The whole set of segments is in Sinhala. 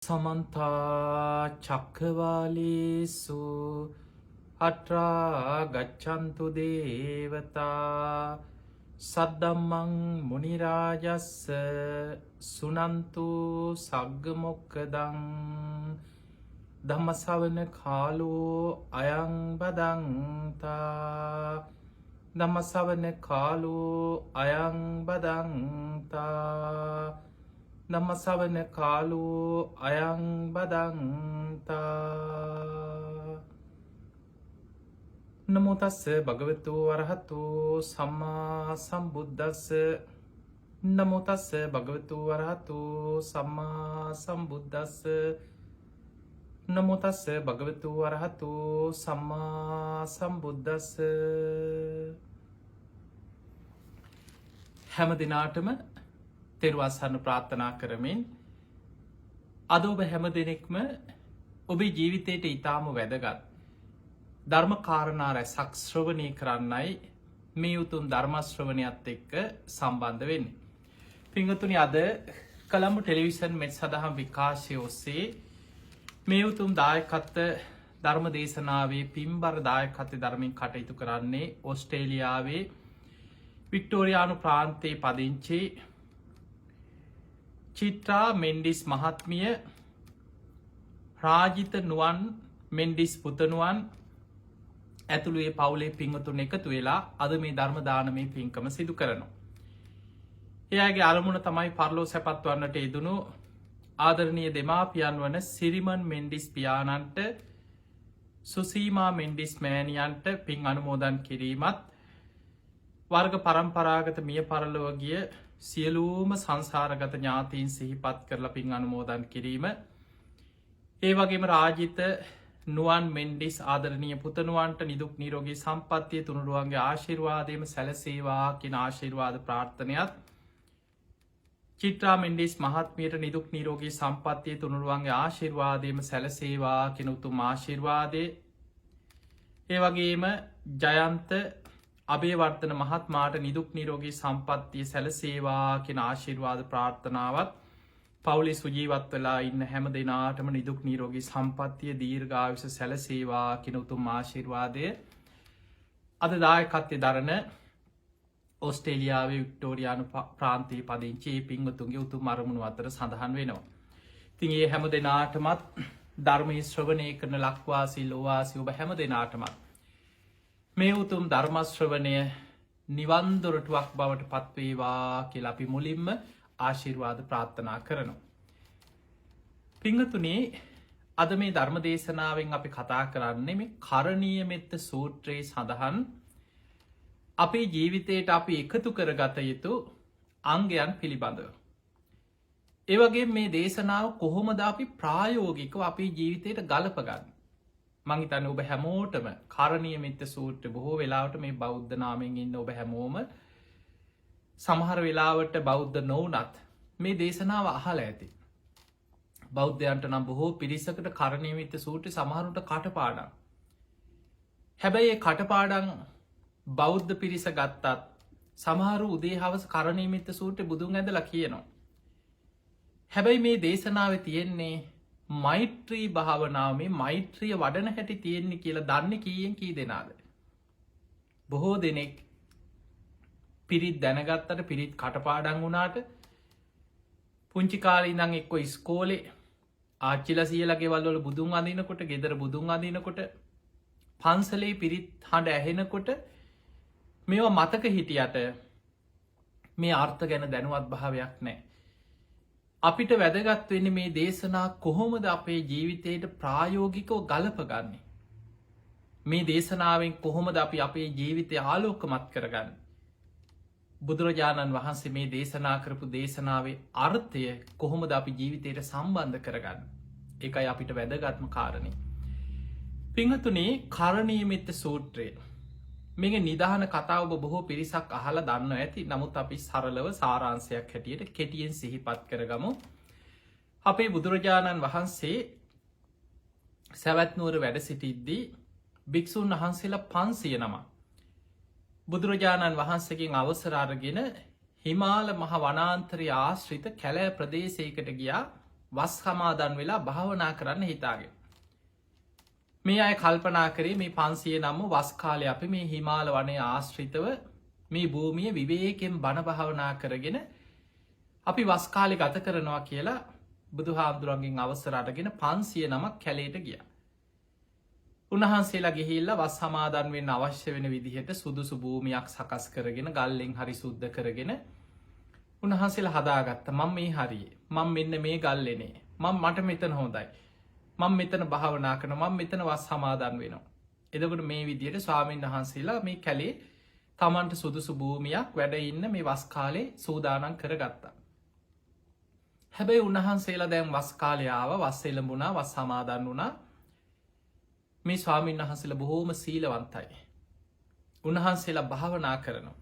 සමන්තා චක්කවාලේසු අට්‍රා ගච්ඡන්තු දේවතා සද්දම්මං මුනිරාජස්ස සුනන්තු සග්ග මොක්කදං ධම්මසවන කාලෝ අයං බදන්තා ධම්මසවන කාලෝ අයං බදන්තා ධම්මසවන කාලෝ අයං බදන්තා නමෝ තස්ස භගවතු වරහතු සම්මා සම්බුද්දස්ස නමෝ තස්ස භගවතු වරහතු සම්මා සම්බුද්දස්ස නමෝ තස්ස භගවතු වරහතු සම්මා සම්බුද්දස්ස හැම දිනාටම තෙරුවන්සරණ ප්‍රාර්ථනා කරමින් අද ඔබ හැම දෙනෙක්ම ඔබේ ජීවිතයට ඉතාම වැදගත් ධර්ම කාරණා රැසක් ශ්‍රවණය කරන්නයි මේ උතුම් ධර්ම ශ්‍රවණයත් එක්ක සම්බන්ධ වෙන්නේ. පින්වතුනි, අද කොළඹ ටෙලිවිෂන් මෙත් සදහම් විකාශය ඔස්සේ මේ උතුම් දායකත්ව ධර්ම දේශනාවේ පින්බර දායකත්ව ධර්මයෙන් කටයුතු කරන්නේ ඕස්ට්‍රේලියාවේ වික්ටෝරියානු ප්‍රාන්තයේ පදිංචි චිත්‍රා මෙන්ඩිස් මහත්මිය, රාජිත නුවන් මෙන්ඩිස් පුතනුවන් ඇතුළුවේ පවුලේ පින්වතුන් එකතු වෙලා අද මේ ධර්ම දානමේ පින්කම සිදු කරනවා. එයාගේ අරමුණ තමයි පරලෝ සැපත් වන්නට යෙදුණු ආදරණීය දෙමාපියන් වන සිරිමන් මෙන්ඩිස් පියාණන්ට, සුසීමා මෙන්ඩිස් මෑණියන්ට පින් අනුමෝදන් කිරීමත්, වර්ග පරම්පරාගත මිය පරලොව ගිය සියලූම සංසාරගත ඥාතීන් සිහිපත් කරලා පින් අනුමෝදන් කිරීම, ඒ වගේම රාජිත නුවන් මෙන්ඩිස් ආදරණීය පුතණුවන්ට නිදුක් නිරෝගී සම්පන්නිය තුනුරුවන්ගේ ආශිර්වාදයම සැලසේවා කියන ආශිර්වාද ප්‍රාර්ථනයත්, චිත්‍රා මෙන්ඩිස් මහත්මියට නිදුක් නිරෝගී සම්පන්නිය තුනුරුවන්ගේ ආශිර්වාදයම සැලසේවා කියන උතුම් ආශිර්වාදය, ඒ වගේම ජයන්ත අබේවර්ධන මහත්මාට නිදුක් නිරෝගී සම්පන්නිය සැලසේවා කියන ආශිර්වාද ප්‍රාර්ථනාවත්, පවුලේ සුජීවත් වෙලා ඉන්න හැම දෙනාටම නිදුක් නිරෝගී සම්පන්නිය දීර්ඝායුෂ සැලසේවා කියන උතුම් ආශිර්වාදය අද දායකත්වයේ දරන ඕස්ට්‍රේලියාවේ වික්ටෝරියානු ප්‍රාන්තයේ පදිංචි මේ පින්වතුන්ගේ උතුම් අරමුණු අතර සඳහන් වෙනවා. ඉතින් මේ හැම දෙනාටමත් ධර්මයේ ශ්‍රවණය කරන ලක්වාසී ලෝවාසී ඔබ හැම දෙනාටමත් මේ උතුම් ධර්ම ශ්‍රවණය නිවන් දොරටුවක් බවට පත්වේවා කියලා අපි මුලින්ම ආශිර්වාද ප්‍රාර්ථනා කරනවා. පින්වතුනි, අද මේ ධර්ම දේශනාවෙන් අපි කතා කරන්නේ මේ කරණීය මෙත්ත සූත්‍රයේ සඳහන් අපේ ජීවිතයට අපි එකතු කරගත යුතු අංගයන් පිළිබඳව. ඒ වගේම මේ දේශනාව කොහොමද අපි ප්‍රායෝගිකව අපේ ජීවිතයට ගලපගන්නේ? මං හිතන්නේ ඔබ හැමෝටම කරණීය මෙත්ත සූත්‍රය බොහෝ වෙලාවට මේ බෞද්ධ නාමයෙන් ඉන්න ඔබ හැමෝම සමහර වෙලාවට බෞද්ධ නොවුනත් මේ දේශනාව අහලා ඇති. බෞද්ධයන්ට නම් බොහෝ පිරිසකට කරණීය මෙත්ත සූත්‍රය සමහරුන්ට කටපාඩම්. හැබැයි ඒ කටපාඩම් බෞද්ධ පිරිස ගත්තත් සමහරු උදේ හවස කරණීය මෙත්ත සූත්‍රය බුදුන් ඇඳලා කියනවා. හැබැයි මේ දේශනාවේ තියෙන්නේ මෛත්‍රී භාවනාව, මේ මෛත්‍රිය වඩන හැටි තියෙන්නේ කියලා දන්නේ කීයෙන් කී දෙනාද? බොහෝ දෙනෙක් පිරිත් දැනගත්තට, පිරිත් කටපාඩම් වුණාට, පුංචි කාලේ ඉඳන් එක්ක ඉස්කෝලේ ආච්චිලා සීයලා ගෙවල් වල බුදුන් අඳිනකොට, ගෙදර බුදුන් අඳිනකොට, පන්සලේ පිරිත් හඬ ඇහෙනකොට මේවා මතක හිටියට මේ අර්ථ ගැන දැනුවත් භාවයක් නැහැ. අපිට වැදගත් වෙන්නේ මේ දේශනා කොහොමද අපේ ජීවිතයට ප්‍රායෝගිකව ගලපගන්නේ? මේ දේශනාවෙන් කොහොමද අපි අපේ ජීවිතය ආලෝකමත් කරගන්නේ? බුදුරජාණන් වහන්සේ මේ දේශනා කරපු දේශනාවේ අර්ථය කොහොමද අපි ජීවිතයට සම්බන්ධ කරගන්නේ? ඒකයි අපිට වැදගත්ම කාරණේ. පින්වතුනි, කරණීය මෙත්ත සූත්‍රය මේක නිදාන කතාව ඔබ බොහෝ පිරිසක් අහලා දන්නවා ඇති. නමුත් අපි සරලව සාරාංශයක් හැටියට කෙටියෙන් සිහිපත් කරගමු. අපේ බුදුරජාණන් වහන්සේ සවැත් නුවර වැඩ සිටිද්දී භික්ෂුන් වහන්සේලා 500 නමක් බුදුරජාණන් වහන්සේගෙන් අවසර අරගෙන හිමාල මහ වනාන්තරය ආශ්‍රිත කැලෑ ප්‍රදේශයකට ගියා වස් සමාදන් වෙලා භාවනා කරන්න හිතාගෙන. මේ අය කල්පනා කරේ මේ 500 නම්ම වස් කාලේ අපි මේ හිමාල වනයේ ආශ්‍රිතව මේ භූමිය විවේකයෙන් බණ භාවනා කරගෙන අපි වස් කාලේ ගත කරනවා කියලා බුදුහාමුදුරන්ගෙන් අවසර අරගෙන 500 නමක් කැලේට ගියා. උන්වහන්සේලා ගිහිල්ලා වස් සමාදන් වෙන්න අවශ්‍ය වෙන විදිහට සුදුසු භූමියක් සකස් කරගෙන ගල්ලෙන් හරි සුද්ධ කරගෙන උන්වහන්සේලා හදාගත්තා. මම මේ හරියේ. මම මෙන්න මේ ගල්ලේනේ. මට මෙතන හොඳයි. මම මෙතන භාවනා කරනවා. මම මෙතන වස් සමාදන් වෙනවා. එතකොට මේ විදිහට ස්වාමීන් වහන්සේලා මේ කැලේ තමන්ට සුදුසු භූමියක් වැඩ ඉන්න මේ වස් කාලේ සූදානම් කරගත්තා. හැබැයි උන්වහන්සේලා දැන් වස් කාලේ ආවා, වස් එළඹුණා, වස් සමාදන් වුණා. මේ ස්වාමීන් වහන්සේලා බොහෝම සීලවන්තයි. උන්වහන්සේලා භාවනා කරනවා.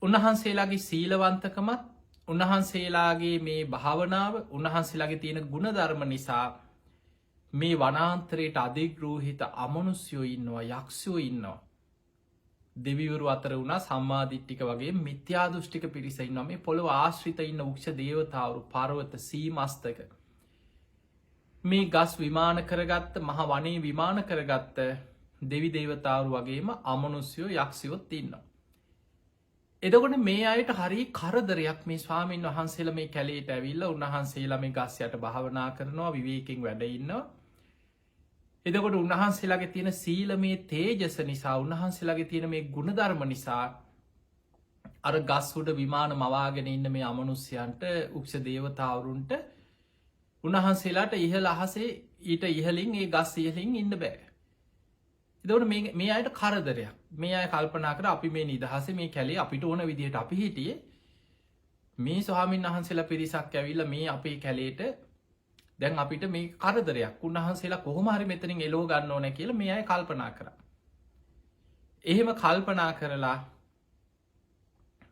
උන්වහන්සේලාගේ සීලවන්තකමත් උන්වහන්සේලාගේ මේ භාවනාව උන්වහන්සේලාගේ තියෙන ගුණධර්ම නිසා මේ වනාන්තරයට අධිග්‍රෝහිත අමනුස්යෝ ඉන්නවා, යක්ෂයෝ ඉන්නවා. දෙවිවරු අතර වුණා සම්මාදිට්ඨික වගේ මිත්‍යා දෘෂ්ටික පිරිස ඉන්නවා. මේ පොළොව ආශ්‍රිත ඉන්න වෘක්ෂ දේවතාවරු, පර්වත, සීමස්තක, මේ ගස් විමාන කරගත්ත, මහ වනයේ විමාන කරගත්ත දෙවි දේවතාවරු වගේම අමනුස්යෝ යක්ෂයොත් ඉන්නවා. එතකොට මේ අයට හරි කරදරයක් මේ ස්වාමීන් වහන්සේලා මේ කැලේට ඇවිල්ලා උන්වහන්සේලා මේ ගස් යට භාවනා කරනවා, විවේකයෙන් වැඩ ඉන්නවා. එතකොට උන්වහන්සේලාගේ තියෙන සීලමය තේජස නිසා, උන්වහන්සේලාගේ තියෙන මේ ගුණධර්ම නිසා අර ගස් උඩ විමාන මවාගෙන ඉන්න මේ අමනුස්යන්ට, උක්ෂ දේවතාවරුන්ට උන්වහන්සේලාට ඉහළ අහසේ ඊට ඉහලින් ඒ ගස් ඉහලින් ඉන්න බෑ. එතකොට මේ අයට කරදරයක්. මේ අය කල්පනා කර අපි මේ නිදහසේ මේ කැලේ අපිට ඕන විදිහට අපි හිටියේ. මේ ස්වාමීන් වහන්සේලා පිරිසක් ඇවිල්ලා මේ අපේ කැලේට දැන් අපිට මේ කරදරයක්. උන්වහන්සේලා කොහොම හරි මෙතනින් එලව ගන්න ඕන කියලා මේ අය කල්පනා කරා. එහෙම කල්පනා කරලා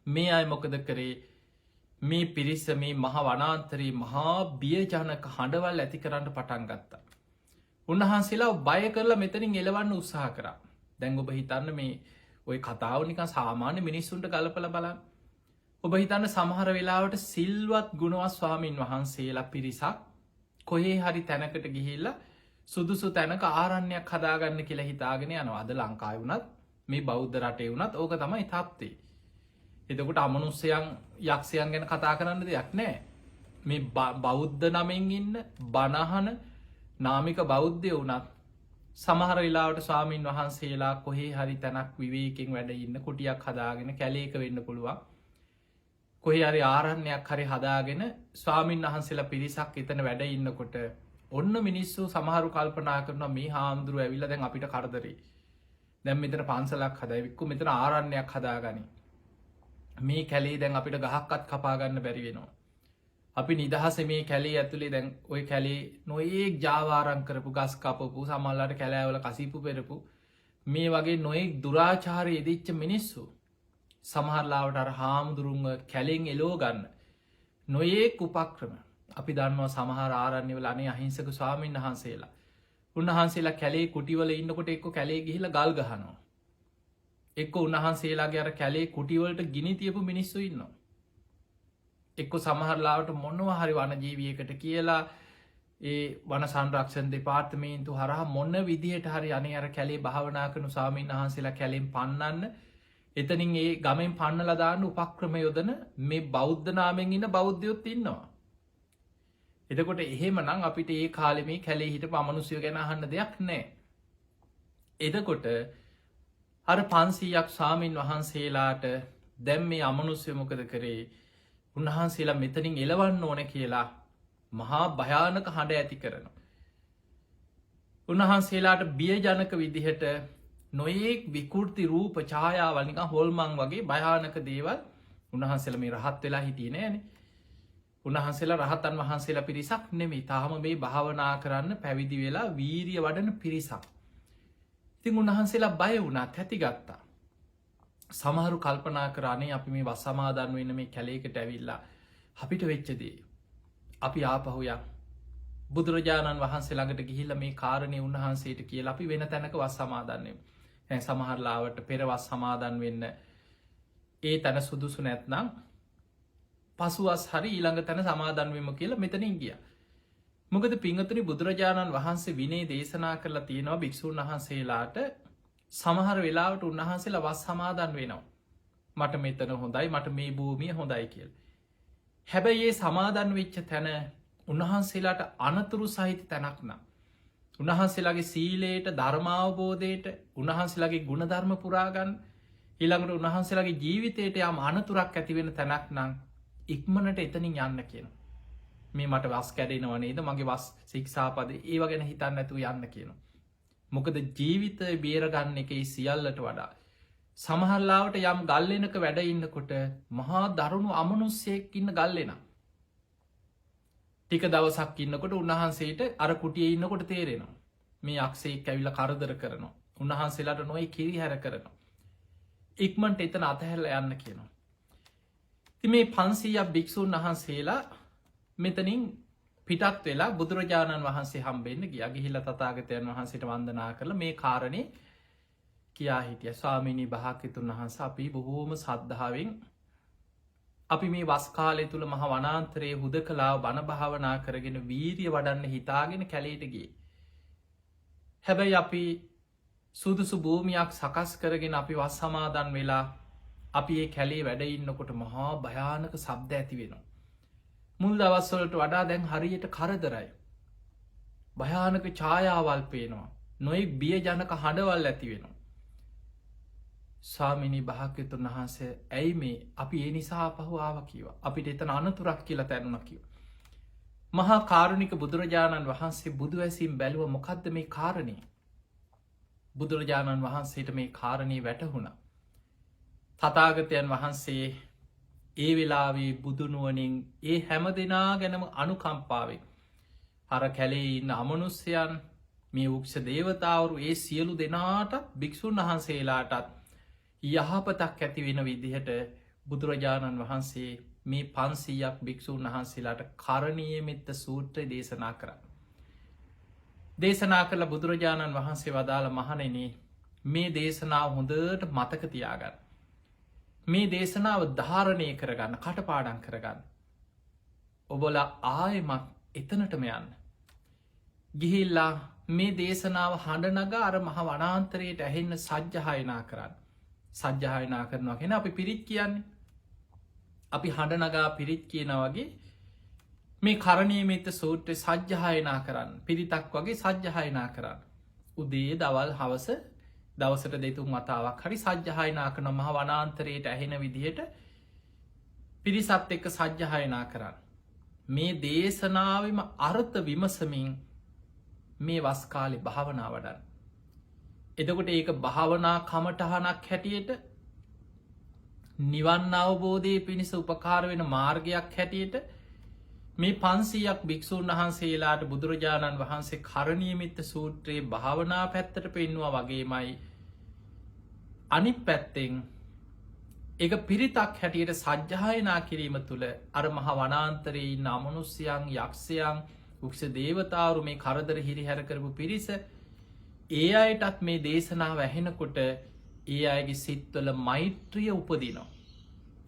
මේ අය මොකද කරේ? මේ පිරිස මේ මහ වනාන්තරයේ මහා බියජනක හඬවල් ඇති කරන්න පටන් ගත්තා. උන්වහන්සේලා බය කරලා මෙතනින් එලවන්න උත්සාහ කරා. දැන් ඔබ හිතන්න මේ ওই කතාව නිකන් සාමාන්‍ය මිනිස්සුන්ට ගලපලා බලන්න. ඔබ හිතන්න සමහර වෙලාවට සිල්වත් ගුණවත් ස්වාමීන් වහන්සේලා පිරිසක් කොහේ හරි තැනකට ගිහිල්ලා සුදුසු තැනක ආරණ්‍යයක් හදාගන්න කියලා හිතාගෙන යනවා. අද ලංකාවේ වුණත් මේ බෞද්ධ රටේ වුණත් ඕක තමයි තත්ත්වය. එතකොට අමනුෂ්‍යයන් යක්ෂයන් ගැන කතා කරන්න දෙයක් නැහැ. මේ බෞද්ධ නමෙන් ඉන්න බණහන නාමික බෞද්ධයෝ වුණත් සමහර වෙලාවට ස්වාමීන් වහන්සේලා කොහේ හරි තැනක් විවේකයෙන් වැඩ ඉන්න කුටියක් හදාගෙන කැලේක වෙන්න පුළුවන්. කොහේ හරි ආරණ්‍යයක් හරි හදාගෙන ස්වාමීන් වහන්සේලා පිරිසක් එතන වැඩ ඉන්නකොට ඔන්න මිනිස්සු සමහරු කල්පනා කරනවා මේ හාමුදුරුවෝ ඇවිල්ලා දැන් අපිට කරදරේ. දැන් මෙතන පන්සලක් හදායි වික්කු මෙතන ආරණ්‍යයක් හදාගනි. මේ කැලේ දැන් අපිට ගහක්වත් කපා ගන්න බැරි වෙනවා. අපි නිදහසේ මේ කැලේ ඇතුලේ දැන් ওই කැලේ නොයේක් ජාවාරම් කරපු ගස් කපපු සමහරලාට කැලෑවල කසීපු පෙරපු මේ වගේ නොයේක් දුරාචාරයේ යෙදිච්ච මිනිස්සු සමහරලාවට අර හාමුදුරුන්ව කැලෙන් එලෝ ගන්න නොයේක් උපක්‍රම අපි දන්නවා. සමහර ආරණ්‍යවල අනේ අහිංසක ස්වාමීන් වහන්සේලා උන්වහන්සේලා කැලේ කුටිවල ඉන්නකොට එක්ක කැලේ ගිහිල්ලා ගල් ගහනවා. එක්ක උන්වහන්සේලාගේ අර කැලේ කුටිවලට ගිනි තියපු මිනිස්සු ඉන්නවා. එක්ක සමහරලාවට මොනවා හරි වනජීවියකට කියලා ඒ වන සංරක්ෂණ දෙපාර්තමේන්තු හරහා මොන විදිහට හරි අනේ අර කැලේ භාවනා කරන ස්වාමීන් වහන්සේලා කැලෙන් පන්නන්න එතනින් ඒ ගමෙන් පන්නලා දාන්න උපක්‍රම යොදන මේ බෞද්ධ නාමයෙන් ඉන්න බෞද්ධයොත් ඉන්නවා. එතකොට එහෙමනම් අපිට ඒ කාලේ මේ කැලේ හිටපු අමනුෂ්‍යය ගැන අහන්න දෙයක් නැහැ. එතකොට අර 500ක් ස්වාමීන් වහන්සේලාට දැන් මේ අමනුෂ්‍ය මොකද කරේ? උන්වහන්සේලා මෙතනින් එලවන්න ඕන කියලා මහා භයානක හඬ ඇති කරනවා. උන්වහන්සේලාට බියජනක විදිහට නොයේක් විකෘති රූප ඡායාවල් නිකන් හොල්මන් වගේ භයානක දේවල්. උන්වහන්සේලා මේ රහත් වෙලා හිටියේ නෑනේ. උන්වහන්සේලා රහතන් වහන්සේලා පිරිසක් නෙමෙයි. තාම මේ භාවනා කරන්න පැවිදි වෙලා වීරිය වඩන පිරිසක්. ඉතින් උන්වහන්සේලා බය වුණා, තැතිගත්තා. සමහරු කල්පනා කරානේ අපි මේ වස් සමාදන් වෙන්න මේ කැලේකට ඇවිල්ලා අපිට වෙච්ච දේ අපි ආපහු යන් බුදුරජාණන් වහන්සේ ළඟට ගිහිල්ලා මේ කාරණේ උන්වහන්සේට කියලා අපි වෙන තැනක වස් සමාදන් වෙමු. දැන් සමහරලාවට පෙර වස් සමාදන් වෙන්න ඒ තැන සුදුසු නැත්නම් පසුවස් හරි ඊළඟ තැන සමාදන්වීම කියලා මෙතනින් ගිය. මොකද පිංහතුනි බුදුරජාණන් වහන්සේ විනේ දේශනා කරලා තියෙනවා භික්‍ෂූන් වහන්සේලාට සමහර වෙලාවට උන්වහන්සේලා වස් සමාදන් වෙනවා. මට මෙතන හොඳයි මට මේ භූමිය හොඳයි කියල්. හැබැයි ඒ සමාදන් වෙච්ච තැන උන්වහන්සේලාට අනතුරු සහිත තැනක් නම්. උන්වහන්සේලාගේ සීලයට ධර්මාවබෝධයට උන්වහන්සේලාගේ ගුණධර්ම පුරාගන්න ඊළඟට උන්වහන්සේලාගේ ජීවිතයට යම් අනතුරක් ඇතිවෙන තැනක් නම් ඉක්මනට එතනින් යන්න කියන. මේ මට වස් කැඩෙනව නේද මගේ වස් සික්ෂාපද ඒව ගැන හිතන්න ඇතු යන්න කියන. මොකද ජීවිතය බේරගන්න එක සියල්ලට වඩා. සමහල්ලාවට යම් ගල්ලෙනක වැඩ ඉන්නකොට මහා දරුණු අමනුස්සයෙක් ඉන්න ගල්ලෙන. ටික දවසක් ඉන්නකොට උන්වහන්සේට අර කුටිය ඉන්නකොට තේරෙනවා. මේ අක්ෂයෙක් ඇවිල කරදර කරනවා. උන්වහන්සේලාට නොයි කිරි හැර කරනවා. ඉක්මට එතන අතහැල්ල යන්න කියනවා. ති මේ 500ක් භික්‍ෂූන් වහන්සේලා මෙතනින් පිටත් වෙලා බුදුරජාණන් වහන්සේ හම්බෙන්න්න ගිය ගිහිල්ල තතාගතයන් වහන්සේට වන්දනා කරල මේ කාරණය කියා හිටිය ස්වාමිනී භාක්‍යතුන් වහන්ස අපි බොහෝම සද්ධාවෙන් අපි මේ වස්කාලය තුළ මහ වනාන්තරයේ හුද කලාව බණ භාවනා කරගෙන වීරිය වඩන්න හිතාගෙන කැලේටගේ. හැබැයි අපි සුදුසු භූමියක් සකස් කරගෙන අපි වස් සමාදන් වෙලා අපි ඒ කැලේ වැඩ ඉන්නකොට මහා භයානක සබ්ද ඇති වෙනවා. මුල් දවස්වලට වඩා දැන් හරියට කරදරයි. භයානක ඡායාවල් පේනවා. නොයි බිය ජනක හඬවල් ඇති වෙනවා. ස්වාමිනී භාග්‍යතුන් වහන්සේ ඇයි මේ අපි ඒ නිසා පහු ආව කිව. අපිට එතන අනතුරක් කියලා තැනුන කිව. මහා කාරුණික බුදුරජාණන් වහන්සේ බුදු ඇසිම් බැලුව මොකක්ද මේ කාරණය. බුදුරජාණන් වහන්සේට මේ කාරණය වැටහුණ. තතාගතයන් වහන්සේ ඒ වෙලාවේ බුදුනුවනින් ඒ හැම දෙනා ගැනම අනුකම්පාවෙන් අර කැලේ ඉන්න අමනුස්්‍යයන් මේ උක්ෂ දේවතාවරු ඒ සියලු දෙනාට භික්‍ෂූන් වහන්සේලාටත් යහපතක් ඇති වෙන විදිහට බුදුරජාණන් වහන්සේ මේ 500ක් භික්‍ෂූන් වහන්සේලාට කරණීය මෙත්ත සූත්‍රය දේශනා කරන්න. දේශනා කරල බුදුරජාණන් වහන්සේ වදාළ මහනෙනේ මේ දේශනාව හොඳට මතක තියාගන්න. මේ දේශනාව ධාරණය කරගන්න කටපාඩන් කරගන්න. ඔබොල ආයමක් එතනටම යන්න. ගිහිල්ලා මේ දේශනාව හඬනග අර මහ වනාන්තරයට ඇහෙන්න සජ්්‍යහයනා කරන්න. සජ්්‍යහයනා කරනවා කියෙන අපි පිරිත් කියන්නේ. අපි හඬනගා පිරිත් කියන වගේ මේ කරණීයමෙත්ත සූත්‍රය සජ්්‍යහයනා කරන්න පිරිතක් වගේ සජ්්‍යහයනා කරන්න. උදේ දවල් හවස දවසට දෙතුන් මතාවක් හරි සජ්්‍යහයනා කන මහ වනාන්තරයට ඇහෙන විදිහට පිරිසත් එක්ක සජ්්‍යහයනා කරන්න. මේ දේශනාවම අර්ථ විමසමින් මේ වස්කාලෙ භාවනා වඩන්න. එදකොට ඒක භාවනා කමටහනක් හැටියට නිවන් අවබෝධය පිණිස උපකාර වෙන මාර්ගයක් හැටියට මේ 500ක් භික්‍ෂූන් වහන්සේලාට බුදුරජාණන් වහන්සේ කරණීයමිත්ත සූත්‍රයේ භාවනා පැත්තට පෙන්වා වගේමයි අනි පැත්තෙන් එක පිරිතක් හැටියට සජ්්‍යහයනා කිරීම තුළ අර මහ වනාන්තරයේ නමනුස්්‍යයන් යක්ෂයන් උක්ෂ දේවතාවරු මේ කරදර හිරි හැරකරපු පිරිස ඒ අයටත් මේ දේශනාව ඇහෙනකොට ඒ අයගේ සිත්වල මෛත්‍රිය උපදිනවා.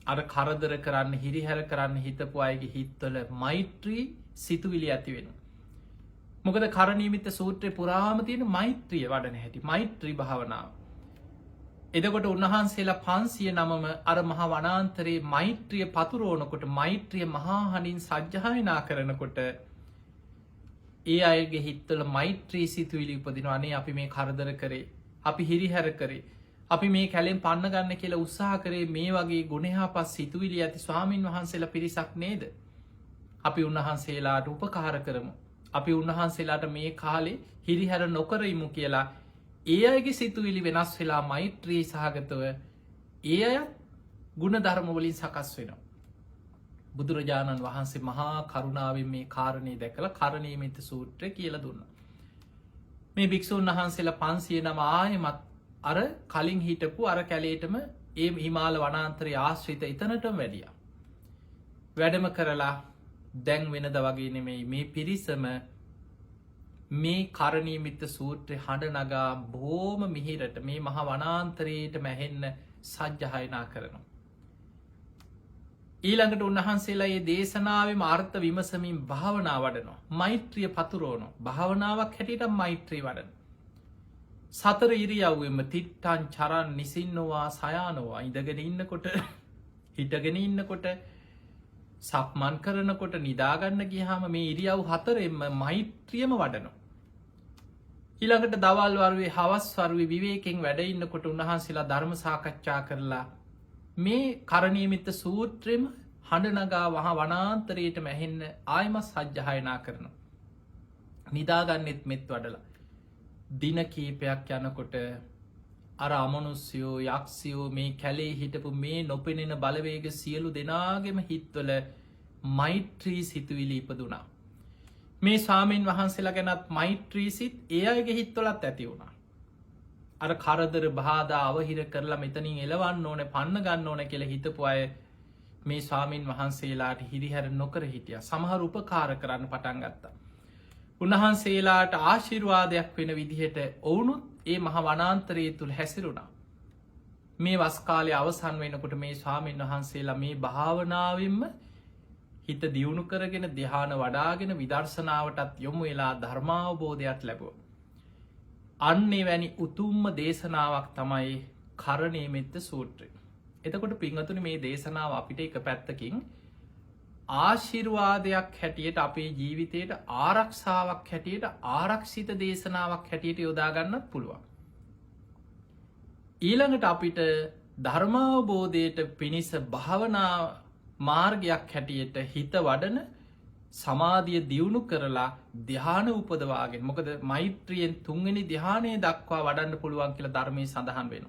අර කරදර කරන්න හිරිහැර කරන්න හිතපු අයගේ හිත්වල මෛත්‍රී සිතුවිලි ඇති වෙන. මොකද කරණීමිත සූත්‍රය පුරාම තියෙන මෛත්‍රිය වඩන හැටි මෛත්‍රී භාවනාව. එදකොට උන්වහන්සේලා 500 නමම අර මහ වනාන්තරයේ මෛත්‍රිය පතුරෝනකොට මෛත්‍රිය මහාහනින් සජ්්‍යහයනා කරනකොට ඒ අයගේ හිත්තල මෛත්‍රී සිතුවිලි උපදිනවානේ අපි මේ කරදර කරේ අපි හිරිහැර කරේ අපි මේ කැලෙන් පන්න ගන්න කියලා උත්සාහ කරේ මේ වගේ ගුණහා පස් සිතුවිලි ඇති ස්වාමීන් වහන්සේලා පිරිසක් නේද. අපි උන්වහන්සේලාට උපකාර කරමු. අපි උන්වහන්සේලාට මේ කාලේ හිරිහැර නොකරයිමු කියලා ඒ අයගේ සිතුවිලි වෙනස් වෙලා මෛත්‍රී සහගතව ඒ අය ගුණ ධර්මවලින් සකස් වෙනවා. බුදුරජාණන් වහන්සේ මහා කරුණාවෙන් මේ කාරණය දැකළ කරණීයමෙත්ත සූත්‍රය කියල දුන්න. මේ භික්‍ෂූන් වහන්සේලා 500 නම ආයමත් අර කලින් හිටපු අර කැලේටම ඒ හිමාල වනාන්තරය ආශ්‍රිත එතනටම වැඩිය. වැඩම කරලා දැන් වෙනද වගේ නෙමෙයි මේ පිරිසම මේ කරණීයමෙත්ත සූත්‍රය හඬ නගා බොහෝම මිහිරට මේ මහ වනාන්තරයට මැහෙන්න සජ්්‍යහයනා කරනවා. ඊළඟට උන්වහන්සේලා ඒ දේශනාවේ මාර්ථ විමසමින් භාවනා වඩනවා. මෛත්‍රිය පතුරෝනො භාවනාවක් හැටියට මෛත්‍රී වඩන. සතර ඉරියව්වෙම තිට්ටන් චරන් නිසින්නවා සයානවා ඉඳගෙන ඉන්නකොට හිටගෙන ඉන්නකොට සක්මන් කරනකොට නිදාගන්න ගියහම මේ ඉරියව් හතරෙන්ම මෛත්‍රියම වඩනවා. ඊළඟට දවල් වරුවේ හවස් වරුවේ විවේකෙන් වැඩඉන්නකොට උන්වහන්සේලා ධර්ම සාකච්ඡා කරලා මේ කරණීයමිත්ත සූත්‍රෙම හඬනගා වහ වනාන්තරයට මැහෙන්න ආයම සජ්්‍යහයනා කරනවා. නිදාගන්නෙත් මෙත් වඩලා. දින කීපයක් යනකොට අර අමනුස්යෝ යක්ෂයෝ මේ කැලේ හිටපු මේ නොපෙනෙන බලවේග සියලු දෙනාගෙම හිත්වල මෛත්‍රී සිතුවිලි ඉපදුනා. මේ ස්වාමීන් වහන්සේලා ගැනත් මෛත්‍රීසිත් ඒ අයගේ හිත්වලත් ඇති වුණා. අර කරදර බාධා අවහිර කරලා මෙතනින් එලවන්න ඕන පන්න ගන්න ඕන කියල හිතපු අය මේ ස්වාමීන් වහන්සේලාට හිරිහැර නොකර හිටිය සමහර උපකාර කරන්න පටන් ගත්තා. උන්වහන්සේලාට ආශිර්වාදයක් වෙන විදිහට ඔවුනුත් ඒ මහ වනාන්තරයේ තුළ හැසිරුණා. මේ වස්කාලය අවසන් වෙනකොට මේ ස්වාමීන් වහන්සේලා මේ භාවනාවෙන්ම හිත දියුණු කරගෙන දෙහාන වඩාගෙන විදර්ශනාවටත් යොමු වෙලා ධර්මාවබෝධයක් ලැබුව. අන්නේ වැනි උතුම්ම දේශනාවක් තමයි කරණීයමෙත්ත සූත්‍රය. එතකොට පිංහතුන මේ දේශනාව අපිට එක පැත්තකින් ආශිර්වාදයක් හැටියට අපේ ජීවිතයට ආරක්ෂාවක් හැටියට ආරක්ෂිත දේශනාවක් හැටියට යොදාගන්නත් පුළුවන්. ඊළඟට අපිට ධර්මාවබෝධයට පිණිස භාවනා මාර්ගයක් හැටියට හිත වඩන සමාධිය දියුණු කරලා ධ්‍යාන උපදවාගෙන මොකද මෛත්‍රියෙන් තුන්වෙනි ධ්‍යානය දක්වා වඩන්න පුළුවන් කියලා ධර්මය සඳහන් වෙන.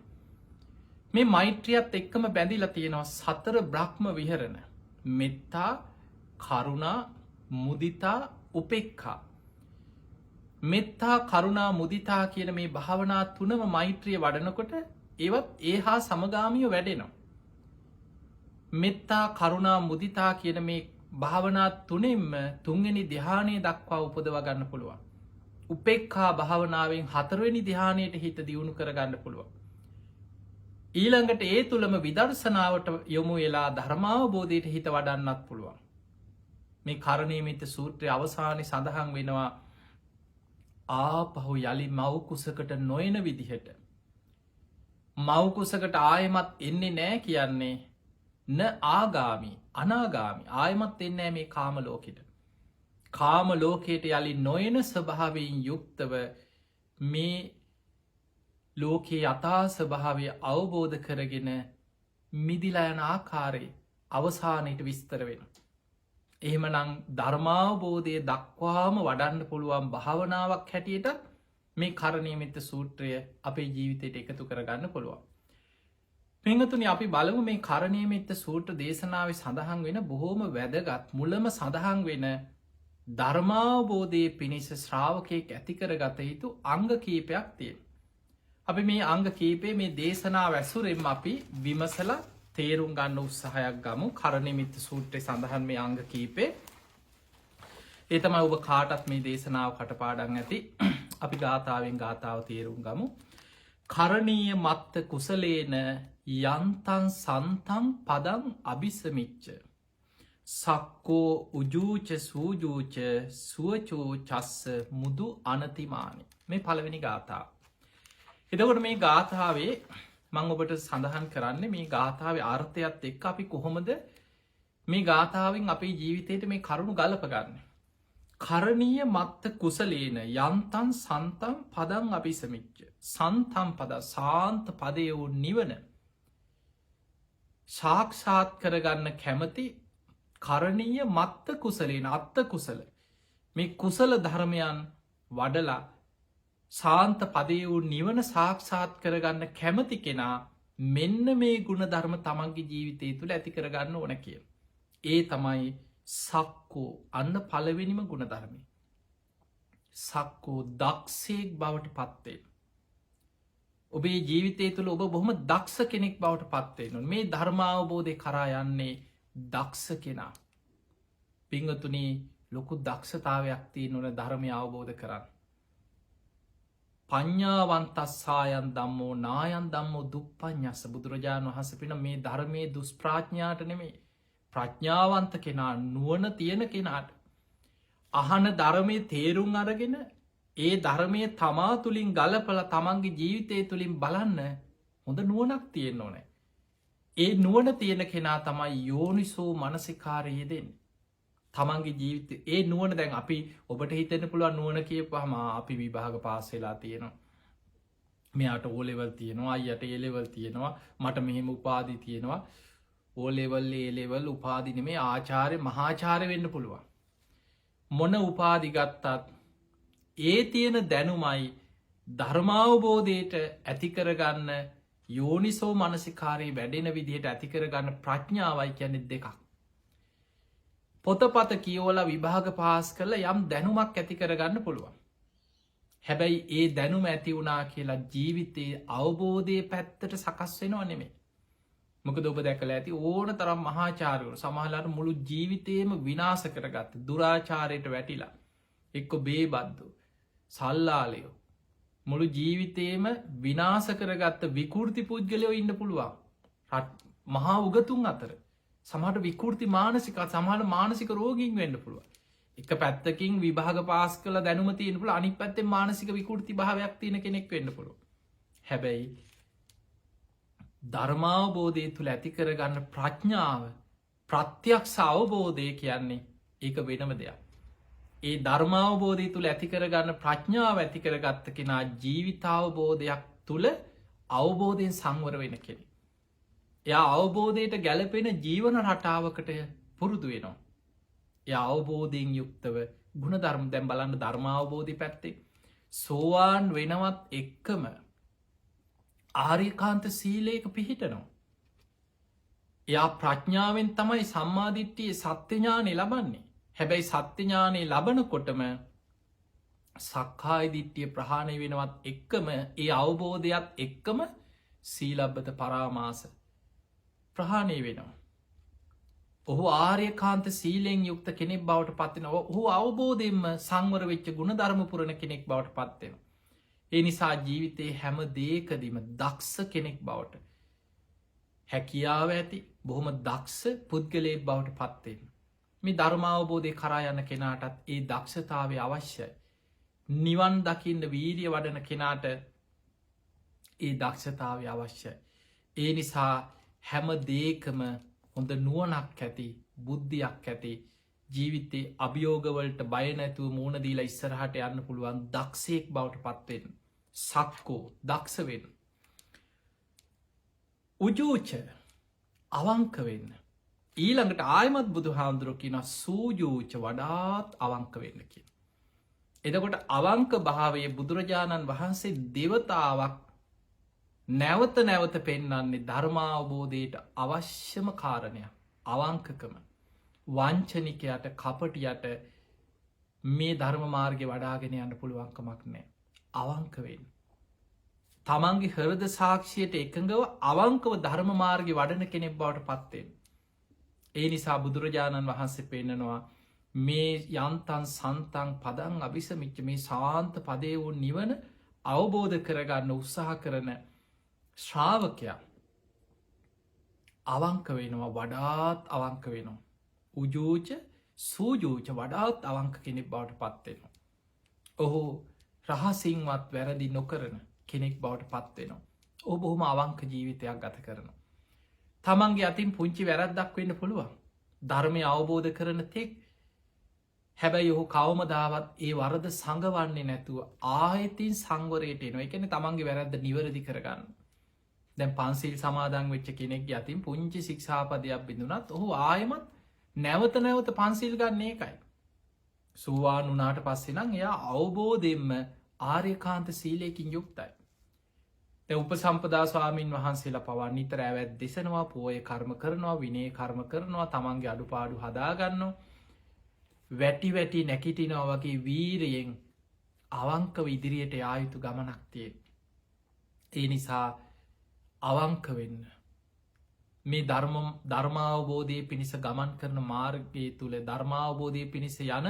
මේ මෛත්‍රියත් එක්කම බැඳිලා තියෙනවා සතර බ්‍රහ්ම විහරණ මෙත්තා කරුණා මුදිතා උපෙක්ඛා. මෙත්තා කරුණා මුදිතා කියන මේ භාවනා තුනම මෛත්‍රිය වඩනකොට ඒවත් ඒ හා සමගාමිය වැඩෙනවා. මෙත්තා කරුණා මුදිතා කියන මේ භාවනා තුනෙම්ම තුන්වෙනි ධ්‍යානය දක්වා උපදව ගන්න පුළුවන්. උපෙක්ඛා භාවනාවෙන් හතරවෙනි ධ්‍යානයට හිත දියුණු කරගන්න පුළුවන්. ඊළඟට ඒ තුළම විදර්ශනාවට යොමු වෙලා ධර්මාවබෝධයට හිත වඩන්නත් පුළුවන්. මේ කරණීයමෙත්ත සූත්‍රය අවසානයේ සඳහන් වෙනවා ආපහු යලි මව්කුසකට නොයන විදිහට. මව්කුසකට ආයමත් එන්නේ නෑ කියන්නේ න ආගාමි අනාගාමි ආයමත් එන්නෑ මේ කාම ලෝකෙට. කාම ලෝකයට යළි නොයන ස්වභාවයෙන් යුක්තව මේ ලෝකයේ යථා ස්වභාවය අවබෝධ කරගෙන මිදිලා යන ආකාරයේ අවසානයට විස්තර වෙන. එහෙමනං ධර්මාවබෝධය දක්වාම වඩන්න පුළුවන් භාවනාවක් හැටියට මේ කරණීයමෙත්ත සූත්‍රය අපේ ජීවිතයට එකතු කරගන්න පුළුවන්. පිංහතුනි අපි බලමු මේ කරණීයමෙත්ත සූත්‍ර දේශනාව සඳහන් වෙන බොහෝම වැදගත් මුලම සඳහන් වෙන ධර්මාවබෝධය පිණිස ශ්‍රාවකයෙක් ඇතිකර ගත යුතු අංග කීපයක් තියෙන. අපි මේ අංග කීපේ මේ දේශනාව ඇසුරෙන් අපි විමසල තේරුම් ගන්න උත්සාහයක් ගමු. කරණීයමෙත්ත සූත්‍රයේ සඳහන් මේ අංග කීපේ ඒ තමයි ඔබ කාටත් මේ දේශනාව කටපාඩම් ඇති. අපි ගාථාවෙන් ගාථාව තේරුම් ගමු. කරණීය මත්ත කුසලේන යන්තන් සන්තන් පදං අභිසමිච්ච සක්කෝ උජූච සූජූච සුවචෝ චස්ස මුදු අනතිමානි. මේ පළවෙනි ගාථාව. එතකොට මේ ගාථාවේ මං ඔබට සඳහන් කරන්නේ මේ ගාථාවේ අර්ථයත් එක්ක අපි කොහොමද මේ ගාථාවෙන් අපේ ජීවිතයට මේ කරුණු ගලපගන්න. කරණීය මත්ත කුසලේන යන්තන් සන්තම් පදං අභිසමිච්ච සන්තම් පද සාන්ත පදය වූ නිවන සාක්ෂාත් කරගන්න කැමති කරණීය මත්ත කුසලේන අත්ත කුසල මේ කුසල ධර්මයන් වඩලා සාන්ත පදය වූ නිවන සාක්ෂාත් කරගන්න කැමති කෙනා මෙන්න මේ ගුණ ධර්ම තමන්ගේ ජීවිතය තුළ ඇති කරගන්න ඕන කිය. ඒ තමයි සක්කෝ අන්න පළවෙනිම ගුණ ධර්මය. සක්කෝ දක්ෂයෙක් බවට පත්වේ. ඔබේ ජීවිතය තුළ ඔබ බොහොම දක්ෂ කෙනෙක් බවට පත්වේ නො මේ ධර්මාවබෝධය කරා යන්නේ දක්ෂ කෙනා. පිංගතුනී ලොකු දක්ෂතාවයක් තිය නොන ධර්මය අවබෝධ කරන්න. පඤ්ඥාවන්තස්සායන් දම්මෝ නායන් දම්මෝ දුප්පඥස්ස බුදුරජාණන් වහස පින මේ ධර්මය දුස්ප්‍රාඥාට නෙමේ ප්‍රඥාවන්ත කෙනා නුවණ තියෙන කෙනාට අහන ධර්මය තේරුම් අරගෙන ඒ ධර්මය තමා තුළින් ගලපල තමන්ගේ ජීවිතය තුළින් බලන්න හොඳ නුවනක් තියෙන්න ඕනෑ. ඒ නුවන තියෙන කෙනා තමයි යෝනිසෝ මනසිකාරයේ දෙන්න. තමන්ගේ ජීවිත ඒ නුවන දැන් අපි ඔබට හිතන්න පුළුවන් නුවන කියපහම අපි විභාග පාස් වෙලා තියෙනවා. මෙයාට ඕලෙවල් තියෙනවා අයට ඒලෙවල් තියෙනවා මට මෙහෙම උපාදි තියෙනවා ඕලෙවල් ඒලෙවල් උපාදින මේ ආචාරය මහාචාරය වෙන්න පුළුවන්. මොන උපාදිගත්තත් ඒ තියෙන දැනුමයි ධර්මාවබෝධයට ඇතිකරගන්න යෝනිසෝ මනසිකාරයේ වැඩෙන විදිහට ඇතිකරගන්න ප්‍රඥාවයි කියන්නේ දෙකක්. පොතපත කියෝල විභාග පාස් කරල යම් දැනුමක් ඇතිකරගන්න පුළුවන්. හැබැයි ඒ දැනුම ඇති වුණා කියලා ජීවිතයේ අවබෝධය පැත්තට සකස් වෙනවා නෙමේ. මොකද ඔබ දැකල ඇති ඕන තරම් මහාචාරවරු සමහලට මුළු ජීවිතයම විනාස කරගත්ත දුරාචාරයට වැටිලා එක්ක බේබද්දු සල්ලාලයෝ මුළු ජීවිතයම විනාස කරගත්ත විකෘති පුද්ගලයෝ ඉන්න පුළුවන් මහා උගතුන් අතර සමහට විකෘති මානසික සමහට මානසික රෝගීන් වෙන්න පුළුව එක පැත්තකින් විභාග පාස් කල දැනුම තියෙන පුළ අනි පැත්තේ මානසික විකෘති භාවයක් තියෙන කෙනෙක් වෙන්න පුළුව හැබැයි ධර්මාවබෝධය තුළ ඇති කරගන්න ප්‍රඥාව ප්‍රත්‍යයක් සවබෝධය කියන්නේ ඒක වෙනම දෙයක්. ඒ ධර්මාවබෝධය තුළ ඇතිකරගන්න ප්‍රඥාව ඇතිකරගත්ත කෙනා ජීවිතාවබෝධයක් තුළ අවබෝධයෙන් සංවර වෙන කෙනෙ. එයා අවබෝධයට ගැලපෙන ජීවන රටාවකට පුරුදු වෙනවා. එය අවබෝධයෙන් යුක්තව ගුණ ධර්ම දැම් බලන්න ධර්මාවබෝධි පැත්තේ. සෝවාන් වෙනවත් එක්කම ආරිකාන්ත සීලයක පිහිටනවා. එයා ප්‍රඥාවෙන් තමයි සම්මාධිට්ටිය සත්‍යඥානය ලබන්නේ. හැබැයි සත්‍යඥානය ලබනකොටම සක්කායිදිට්ටිය ප්‍රහාණය වෙනවත් එක්කම ඒ අවබෝධයක් එක්කම සීලබ්බත පරාමාස ප්‍රහාණය වෙනවා. ඔහු ආර්යකාන්ත සීලෙන් යුක්ත කෙනෙක් බවට පත්වෙන ඔහු අවබෝධයෙන්ම සංවර වෙච්ච ගුණ ධර්මපුරණ කෙනෙක් බවට පත්වෙන. ඒ නිසා ජීවිතයේ හැම දේකදීම දක්ෂ කෙනෙක් බවට හැකියාව ඇති බොහොම දක්ෂ පුද්ගලයෙක් බවට පත්වෙන. මේ ධර්මාවබෝධය කරා යන කෙනාටත් ඒ දක්ෂතාවය අවශ්‍යයි. නිවන් දකින්න වීරිය වඩන කෙනාට ඒ දක්ෂතාවය අවශ්‍යයි. ඒ නිසා හැම දේකම හොඳ නුවනක් ඇති බුද්ධියක් ඇති ජීවිතේ අභියෝගවලට බයනැතුව මූුණදීලා ඉස්සරහට යන්න පුළුවන් දක්ෂයෙක් බවට පත්වෙන් සක්කෝ දක්ෂවෙන්. උජූච අවංක වෙන්න. ඊළඟට ආයමත් බුදු හාමුදුරුව කියන සූජූච වඩාත් අවංක වෙන්න කිය. එදකොට අවංක භාවය බුදුරජාණන් වහන්සේ දෙවතාවක් නැවත නැවත පෙන්නන්නේ ධර්මාවබෝධයට අවශ්‍යම කාරණයක් අවංකකම වංචනිකයට කපටියට මේ ධර්ම මාර්ගය වඩාගෙන යන්න පුළුවන්කමක් නෑ අවංකවෙන්. තමන්ගේ හරද සාක්ෂියයට එකඟව අවංකව ධර්ම මාර්ගය වඩන කෙනෙක් බවට පත්වෙන්. ඒ නිසා බුදුරජාණන් වහන්සේ පෙන්නනවා මේ යන්තන් සන්තන් පදන් අභිසමිච්ච මේ සාන්ත පදය වූ නිවන අවබෝධ කරගන්න උත්සාහ කරන ශ්‍රාවකයා අවංක වෙනවා වඩාත් අවංක වෙනවා. උජූච සූජූච වඩාත් අවංක කෙනෙක් බවට පත්වෙනවා. ඔහු රහසිංවත් වැරදි නොකරන කෙනෙක් බවට පත්වෙනවා. ඔහු බොහොම අවංක ජීවිතයක් ගත කරනවා. තමන්ගේ අතින් පුංචි වැරද්දක් වෙන්න පුළුවන්. ධර්මය අවබෝධ කරන තෙක් හැබැයි ඔහු කවමදාවත් ඒ වරද සඟවන්නේ නැතුව ආයතින් සංවරයට එනවා. එකන තමන්ගේ වැරද්ද නිවැරදි කරගන්න. දැන් පන්සිල් සමාදන් වෙච්ච කෙනෙක් යතින් පුංචි ශික්ෂාපදයක් බිඳුනත් ඔහු ආයමත් නැවත නැවත පන්සිල් ගන්න ඒකයි. සුවාන් වනාට පස්සෙ නම් එයා අවබෝධයෙන්ම ආර්යකාන්ත සීලයකින් යුක්තයි. උප සම්පදා ස්වාමීන් වහන්සේලා පවා නිතර ඇවැත් දෙසනවා පෝය කර්ම කරනවා විනේ කර්ම කරනවා තමන්ගේ අඩුපාඩු හදාගන්නවා වැටි වැටි නැකිටිනව වගේ වීරයෙන් අවංකව ඉදිරියට යායුතු ගමනක්තිය. ඒ නිසා අවංක වෙන්න මේ ධර්මාවබෝධය පිණිස ගමන් කරන මාර්ගය තුළ ධර්මාවබෝධය පිණිස යන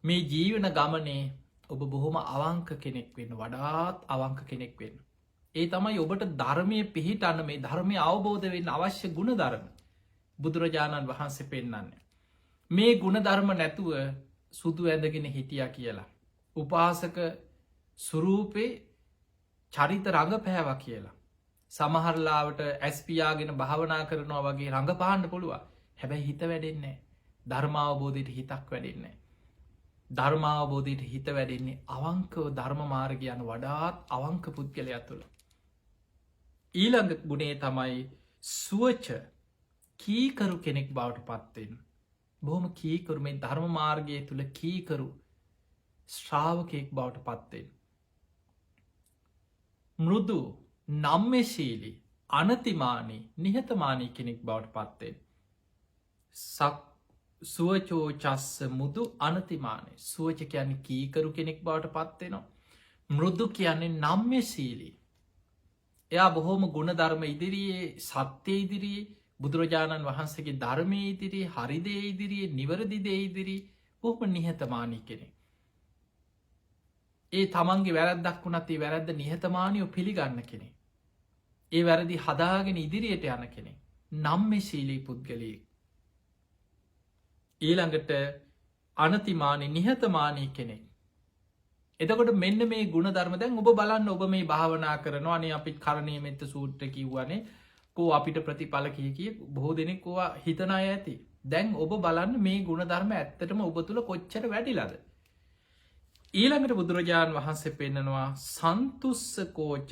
මේ ජීවන ගමනේ ඔබ බොහොම අවංක කෙනෙක් වෙන්න වඩාත් අවංක කෙනෙක් වෙන්න. ඒ තමයි ඔබට ධර්මය පිහිටන්න මේ ධර්මය අවබෝධ වෙන්න අවශ්‍ය ගුණ ධර්ම. බුදුරජාණන් වහන්සේ පෙන්නන්නේ. මේ ගුණධර්ම නැතුව සුදු ඇඳගෙන හිටියා කියලා. උපාසක සුරූපේ චරිත රඟ පැහැව කියලා. සමහරලාවට ඇස්පියාගෙන භාවනා කරනවා වගේ රඟ පාන්න පුළුවන්. හැබැයි හිත වැඩෙන්නේ ධර්මාවබෝධයට හිතක් වැඩෙන්නේ. ධර්මාවබෝධයට හිත වැඩෙන්නේ අවංකව ධර්ම මාර්ගයන වඩාත් අවංක පුද්ගලයා තුළ. ඊළඟ ගුණේ තමයි සුවච කීකරු කෙනෙක් බවට පත්වෙන්. බොහොම කීකරු මේ ධර්ම මාර්ගය තුළ කීකරු ශ්‍රාවකයෙක් බවට පත්වෙන්. මෘදු නම්මශීලි අනතිමානී නිහතමානී කෙනෙක් බවට පත්වෙන්. සුවචෝ චස්ස මුදු අනතිමානය සුවච කියන්නේ කීකරු කෙනෙක් බවට පත්වෙනවා. මෘදු කියන්නේ නම්මශීලී. එයා බොහෝම ගුණධර්ම ඉදිරියේ සත්‍යය ඉදිරියේ බුදුරජාණන් වහන්සේගේ ධර්මය ඉදිරියේ හරිදේ ඉදිරියේ නිවරදිදේ ඉදිරී බොහොම නිහතමානී කෙනෙක්. ඒ තමන්ගේ වැරැද්දක් වුණත් ඒ වැරැද්ද නිහතමානයෝ පිළිගන්න කෙනෙ. ඒ වැරදි හදාගෙන ඉදිරියට යන කෙනෙ. නම්මශීලී පුද්ගලයෙක්. ඊළඟට අනතිමානී නිහතමානී කෙනෙක්. එතකොට මෙන්න මේ ගුණ ධර්ම දැන් ඔබ බලන්න ඔබ මේ භාවනා කරනවා අනේ අපිත් කරණීය මෙත්ත සූත්‍ර කිව්වනේ කෝ අපිට ප්‍රතිඵල කිය බොහෝ දෙනෙක් කෝවා හිතන අය ඇති. දැන් ඔබ බලන්න මේ ගුණ ධර්ම ඇත්තටම ඔබ තුළ කොච්චර වැඩිලාද. ඊළඟට බුදුරජාණන් වහන්සේ පෙන්නනවා සන්තුස්ස කෝච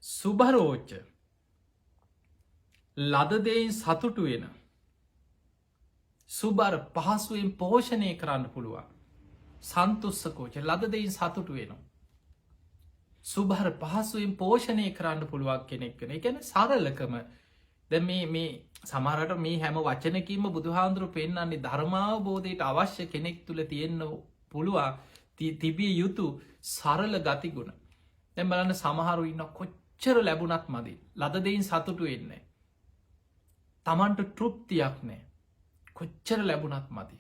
සුභරෝච ලදදෙයින් සතුටු වෙන සුබර පහසුවෙන් පෝෂණය කරන්න පුළුවන්. සන්තුස්සකෝච ලදදෙයින් සතුටු වෙනවා. සුභර පහසුවෙන් පෝෂණය කරන්න පුළුවන් කෙනෙක් වෙන එකැන සරලකම ද මේ සමහරට මේ හැම වචනකින්ම බුදුහාන්දුරු පෙන්න්නන්නේ ධර්මාවබෝධයට අවශ්‍ය කෙනෙක් තුළ තියෙන්න පුළුවන් තිබිය යුතු සරල ගතිගුණ. දැන් බලන්න සමහරු ඉන්න කොච්චර ලැබුණත් මදි. ලදදෙයින් සතුටු වෙන්නේ. තමන්ට තෘප්තියක් නෑ. කොච්චර ලැබුණත් මති.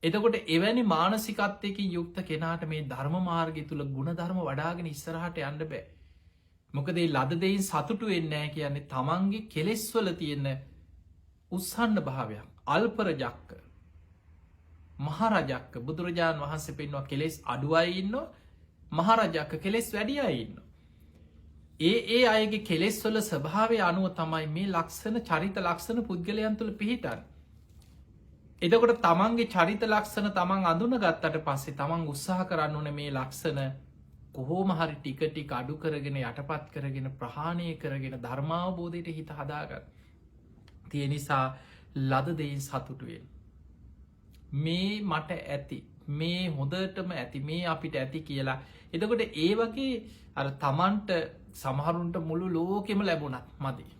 එතකොට එවැනි මානසිකත්වයකින් යුක්ත කෙනාට මේ ධර්ම මාර්ගය තුළ ගුණධර්ම වඩාගෙන ඉස්සරහට යන්න බෑ. මොකදේ ලදදෙයින් සතුටු වෙන්නෑ කියන්නේ තමන්ගේ කෙලෙස්වල තියෙන උත්සන්න භාවයක් අල්පරජක්ක මහරජක්ක බුදුරජාණන් වහන්සේ පෙන්වා කෙලෙස් අඩුවයිඉන්න මහරජක්ක කෙලෙස් වැඩියඉන්න. ඒ අයගේ කෙලෙස්වල ස්වභාවය අනුව තමයි මේ ලක්ෂණ චරිත ලක්ෂණ පුද්ගලයන් තුළ පිහිටන්. එදකොට තමන්ගේ චරිත ලක්ෂණ තමන් අඳුන ගත්තට පස්සේ තමන් උත්සාහ කරන්න ඕන මේ ලක්ෂණ කොහෝම හරි ටිකටි අඩු කරගෙන යටපත් කරගෙන ප්‍රහාණය කරගෙන ධර්මාවබෝධයට හිත හදාගත්. තිය නිසා ලද දෙයින් සතුටුවෙන්. මේ මට ඇති මේ හොඳටම ඇති මේ අපිට ඇති කියලා. එතකොට ඒ වගේ තමන්ට සමහරුන්ට මුළු ලෝකෙම ලැබුණත් මදී.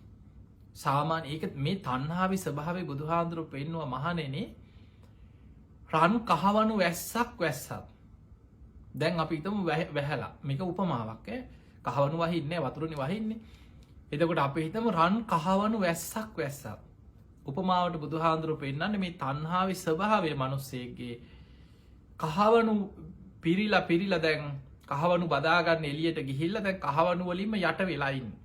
සාමාන්‍ය ඒක මේ තණ්හාවේ ස්වභාවය බුදුහාඳුරු පෙන්වුවා මහණෙනි රන් කහවණු වැස්සක් වැස්සත් දැන් අපි හිතමු වැහැලා මේක උපමාවක් කහවණු වහින්නේ වතුරනේ වහින්නේ එතකොට අපි හිතමු රන් කහවණු වැස්සක් වැස්සත් උපමාවට බුදුහාඳුරු පෙන්නන්නේ මේ තණ්හාවේ ස්වභාවය මිනිස්සෙගේ කහවණු පිරිලා දැන් කහවණු බදාගන්න එළියට ගිහිල්ලා දැන් කහවණු වලින්ම යට වෙලා ඉන්නේ.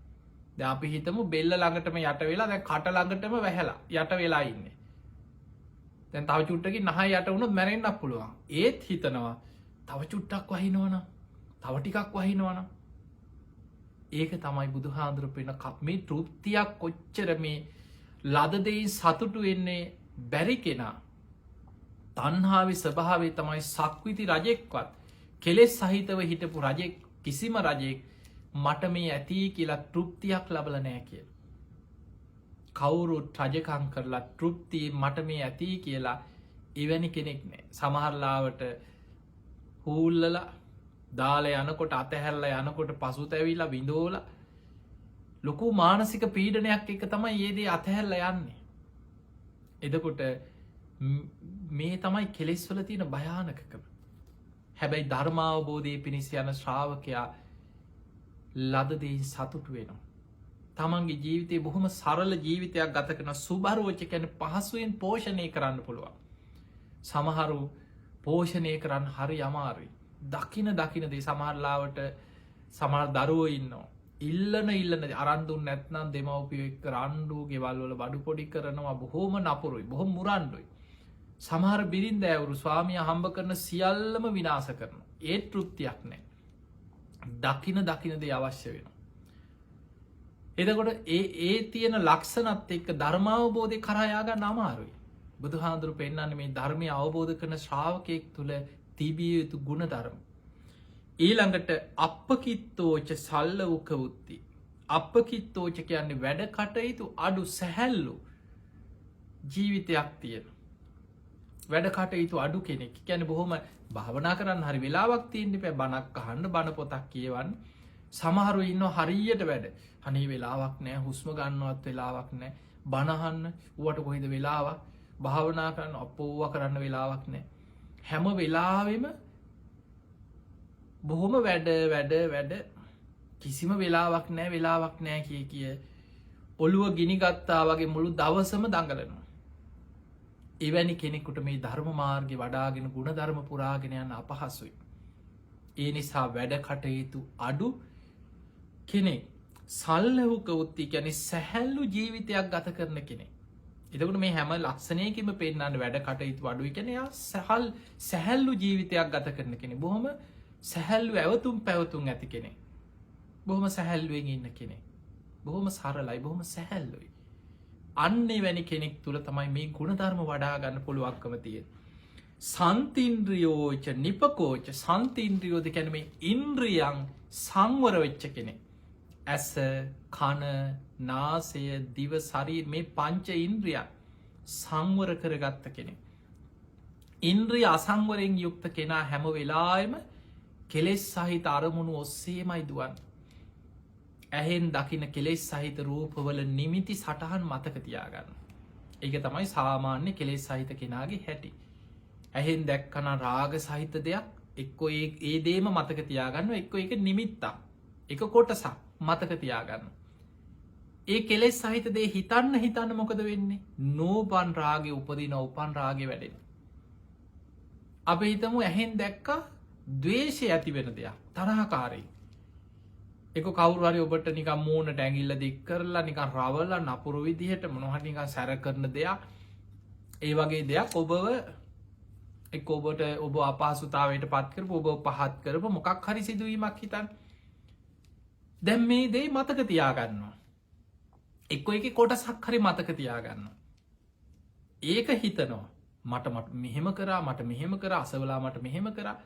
දැන් අපි හිතමු බෙල්ල ළඟටම යට වෙලා දැන් කට ළඟටම වැහැලා යට වෙලා ඉන්නේ. දැන් තව චුට්ටකින් නහය යට වුණොත් මැරෙන්නත් පුළුවන්. ඒත් හිතනවා තව චුට්ටක් වහිනවනම් තව ටිකක් වහිනවනම් ඒක තමයි බුදුහාඳුරු පෙන්න මේ තෘප්තියක් කොච්චර මේ ලද දෙයින් සතුටු වෙන්නේ බැරි කෙනා තණ්හාවේ ස්වභාවය තමයි සක්විති රජෙක්වත් කෙලෙස් සහිතව හිටපු රජෙක් කිසිම රජෙක් මට මේ ඇති කියලා තෘප්තියක් ලබල නෑ කියල. කවුරුත් රජකං කරලා තෘප්තිය මට මේ ඇති කියලා එවැනි කෙනෙක් නෑ. සමහරලාවට හූල්ලල දාල යනකොට අතහැරල යනකොට පසු තැවිලා විඳෝල ලොකු මානසික පීඩනයක් එක තමයි ඒදේ අතහැරල යන්නේ. එදකොට මේ තමයි කෙලෙස්වල තියෙන භයානකකම. හැබැයි ධර්මාවබෝධය පිණිස යන ශ්‍රාවකයා ලදදෙයින් සතුටු වෙනවා. තමන්ගේ ජීවිතය බොහොම සරල ජීවිතයක් ගත කරන සුභරෝච කැන පහසුවෙන් පෝෂණය කරන්න පුළුවන්. සමහරු පෝෂණය කරන්න හරි අමාරුයි. දකින දේ සමහරලාවට සමහර දරුවෝ ඉන්නවා. ඉල්ලන අරන්දුන් නැත්නම් දෙමවපිය එක් රණ්ඩු ගෙවල්වල බඩු පොඩි කරනවා බොහෝම නපුරුයි බොහොම මුරන්ඩුයි. සමහර බිරින්ද ඇවරු ස්වාමිය හම්බ කරන සියල්ලම විනාස කරන. ඒත් තෘප්තියක් නෑ. දකින දේ අවශ්‍ය වෙන. එදකොට ඒ තියෙන ලක්ෂණත් එක්ක ධර්මාවබෝධය කරයාගන්න අමාරුයි. බුදු හාදුරු පෙන්න්න මේ ධර්මය අවබෝධ කරන ශ්‍රාවකයෙක් තුළ තිබිය යුතු ගුණ ධර්ම. ඊළඟට අපකිත්තෝච සල්ල උකවුත්ති. අපකිත්තෝච කියන්නේ වැඩ කටයුතු අඩු සැහැල්ලු ජීවිතයක් තියෙන. වැඩ කටයුතු අඩු කෙනෙක් ගැන බොහොම භාවනා කරන්න හරි වෙලාවක් තියන්නේ පැ බණක් අහන්න බණ පොතක් කියවන්න සමහරු ඉන්න හරියට වැඩ හනි වෙලාවක් නෑ හුස්ම ගන්නවත් වෙලාවක් නෑ බණහන්න වුවට කොහිද වෙලාවක් භාවනා කරන්න අපෝව කරන්න වෙලාවක් නෑ හැම වෙලාවෙම බොහොම වැඩ කිසිම වෙලාවක් නෑ කිය ඔළුව ගිනිගත්තා වගේ මුළු දවසම දඟලනවා. එවැනි කෙනෙකුට මේ ධර්ම මාර්ග වඩාගෙන ගුණ ධර්ම පුරාගෙන යන්න අපහසුයි. ඒ නිසා වැඩ කටයුතු අඩු කෙනෙක් සල්ලවක උත්ති ගැන සැහැල්ලු ජීවිතයක් ගත කරන කෙනෙ. එතකට මේ හැම ලක්ෂණයකිම පෙන්න්නන්න වැඩ කටයුතු අඩුයි කෙනයා සැහැල්ලු ජීවිතයක් ගත කරන කෙනෙ බොහොම සැහැල්ලු ඇවතුම් පැවතුම් ඇති කෙනෙ. බොහොම සැහැල්ලුවෙන් ඉන්න කෙනෙ. බොහොම සරලයි බොහොම සැහැල්ලුයි. අන්නේ වැනි කෙනෙක් තුළ තමයි මේ ගුණධර්ම වඩාගන්න පුළුවක්කම තිය. සන්තින්ද්‍රියෝච නිපකෝච සන්තින්ද්‍රියෝද කැන මේ ඉන්ද්‍රියන් සංවර වෙච්ච කෙනෙ. ඇස කන නාසය දිව සරී මේ පංච ඉන්ද්‍රියන් සංවර කරගත්ත කෙනෙ. ඉන්ද්‍රිය අසංවරෙන් යුක්ත කෙනා හැම වෙලායම කෙලෙස් සහිත අරමුණු ඔස්සේමයි දුවන්. ඇහෙන් දකින කෙලෙස් සහිත රූපවල නිමිති සටහන් මතක තියාගන්න. ඒක තමයි සාමාන්‍ය කෙලෙස් සහිත කෙනාගේ හැටි. ඇහෙන් දැක්කන රාග සහිත දෙයක් එක්කො ඒ දේම මතක තියාගන්න එක්කො එක නිමිත්තා එක කොටසක් මතක තියාගන්න. ඒ කෙලෙස් සහිත දේ හිතන්න මොකද වෙන්නේ නෝපන් රාගේ උපදින උපන් රාගේ වැඩෙන. අප හිතමු ඇහෙන් දැක්ක දවේශය ඇති වෙන දෙයක් තරහකාරී එක කවරුහරි ඔබට නික මූුණ ටැගිල්ල දික් කරලා නික රවල්ල නපුරු විදිහට මොනහනික සැර කරන දෙයක් ඒ වගේ දෙයක් ඔබව එක් ඔබට ඔබ අපහසුතාවට පත්කර ඔබ පහත් කරප මොකක් හරි සිදුවීමක් හිතන් දැම් මේ දේ මතක තියාගන්නවා එක්ක එක කොට සක්හරි මතක තියාගන්න ඒක හිතනවා මට මෙහෙම කරා මට මෙහෙම කර අසවලා මට මෙහෙම කරා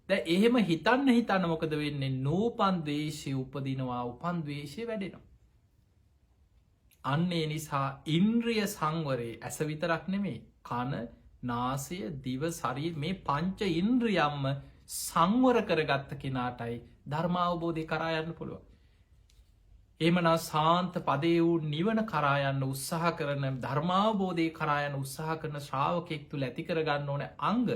දැ එහෙම හිතන්න මොකද වෙන්නේ නූපන් දේශය උපදිනවා උපන් දවේශය වැඩෙනවා. අන්නේ නිසා ඉන්ද්‍රිය සංවරයේ ඇස විතරක් නෙමේ කන නාසය දිව සරී මේ පංච ඉන්ද්‍රියම්ම සංවර කරගත්ත කෙනාටයි ධර්මාවබෝධය කරායන්න පුළුව. එමනා සාන්ත පදේ වූ නිවන කරායන්න උත්සාහ කරන ධර්මාවබෝධය කරායන උත්සාහ කරන ශ්‍රාවකෙක් තුළ ඇති කරගන්න ඕන අංග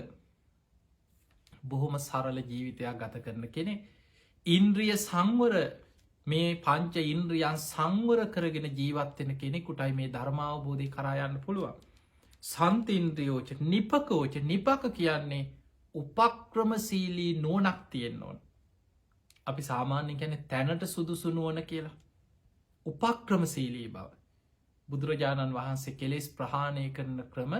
බොහොම සරල ජීවිතයක් ගත කරන කෙනෙ ඉන්ද්‍රිය සංවර මේ පංච ඉන්ද්‍රියන් සංවර කරගෙන ජීවත්වෙන කෙනෙකුටයි මේ ධර්මාවබෝධය කරායන්න පුළුවන්. සන්තින්ද්‍රියෝච නිපකෝච නිපක කියන්නේ උපක්‍රමසීලී නුවනක් තියෙන්න ඕන. අපි සාමාන්‍ය ගැන තැනට සුදුසු නුවන කියලා. උපක්‍රමසීලී බව. බුදුරජාණන් වහන්සේ කෙලෙස් ප්‍රහාණය කරන ක්‍රම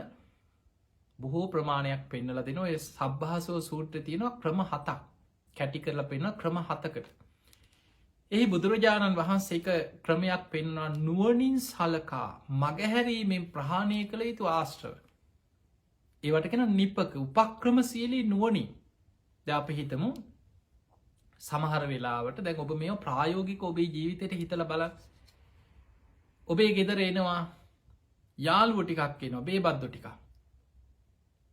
බොහෝ ප්‍රමාණයක් පෙන්නල දෙන ඔය සබ්භාසෝ සූත්‍ර තියෙනවා ක්‍රම 7ක් කැටි කරලා පෙන්න්න ක්‍රම 7කට. එහි බුදුරජාණන් වහන්සේ ක්‍රමයක් පෙන්වා නුවනින් සලකා මගහැරීමෙන් ප්‍රහාණය කළ යුතු ආශ්‍රව. ඒවට කෙන නිපක උපක්‍රමශීලී නුවනින් ද අප හිතමු සමහර වෙලාවට දැන් ඔබ මේ ප්‍රායෝගික ඔබේ ජීවිතයට හිතල බල ඔබේ ගෙදර එනවා යාළුව ටිකක් එනවා බේ බද්දු ටිකක්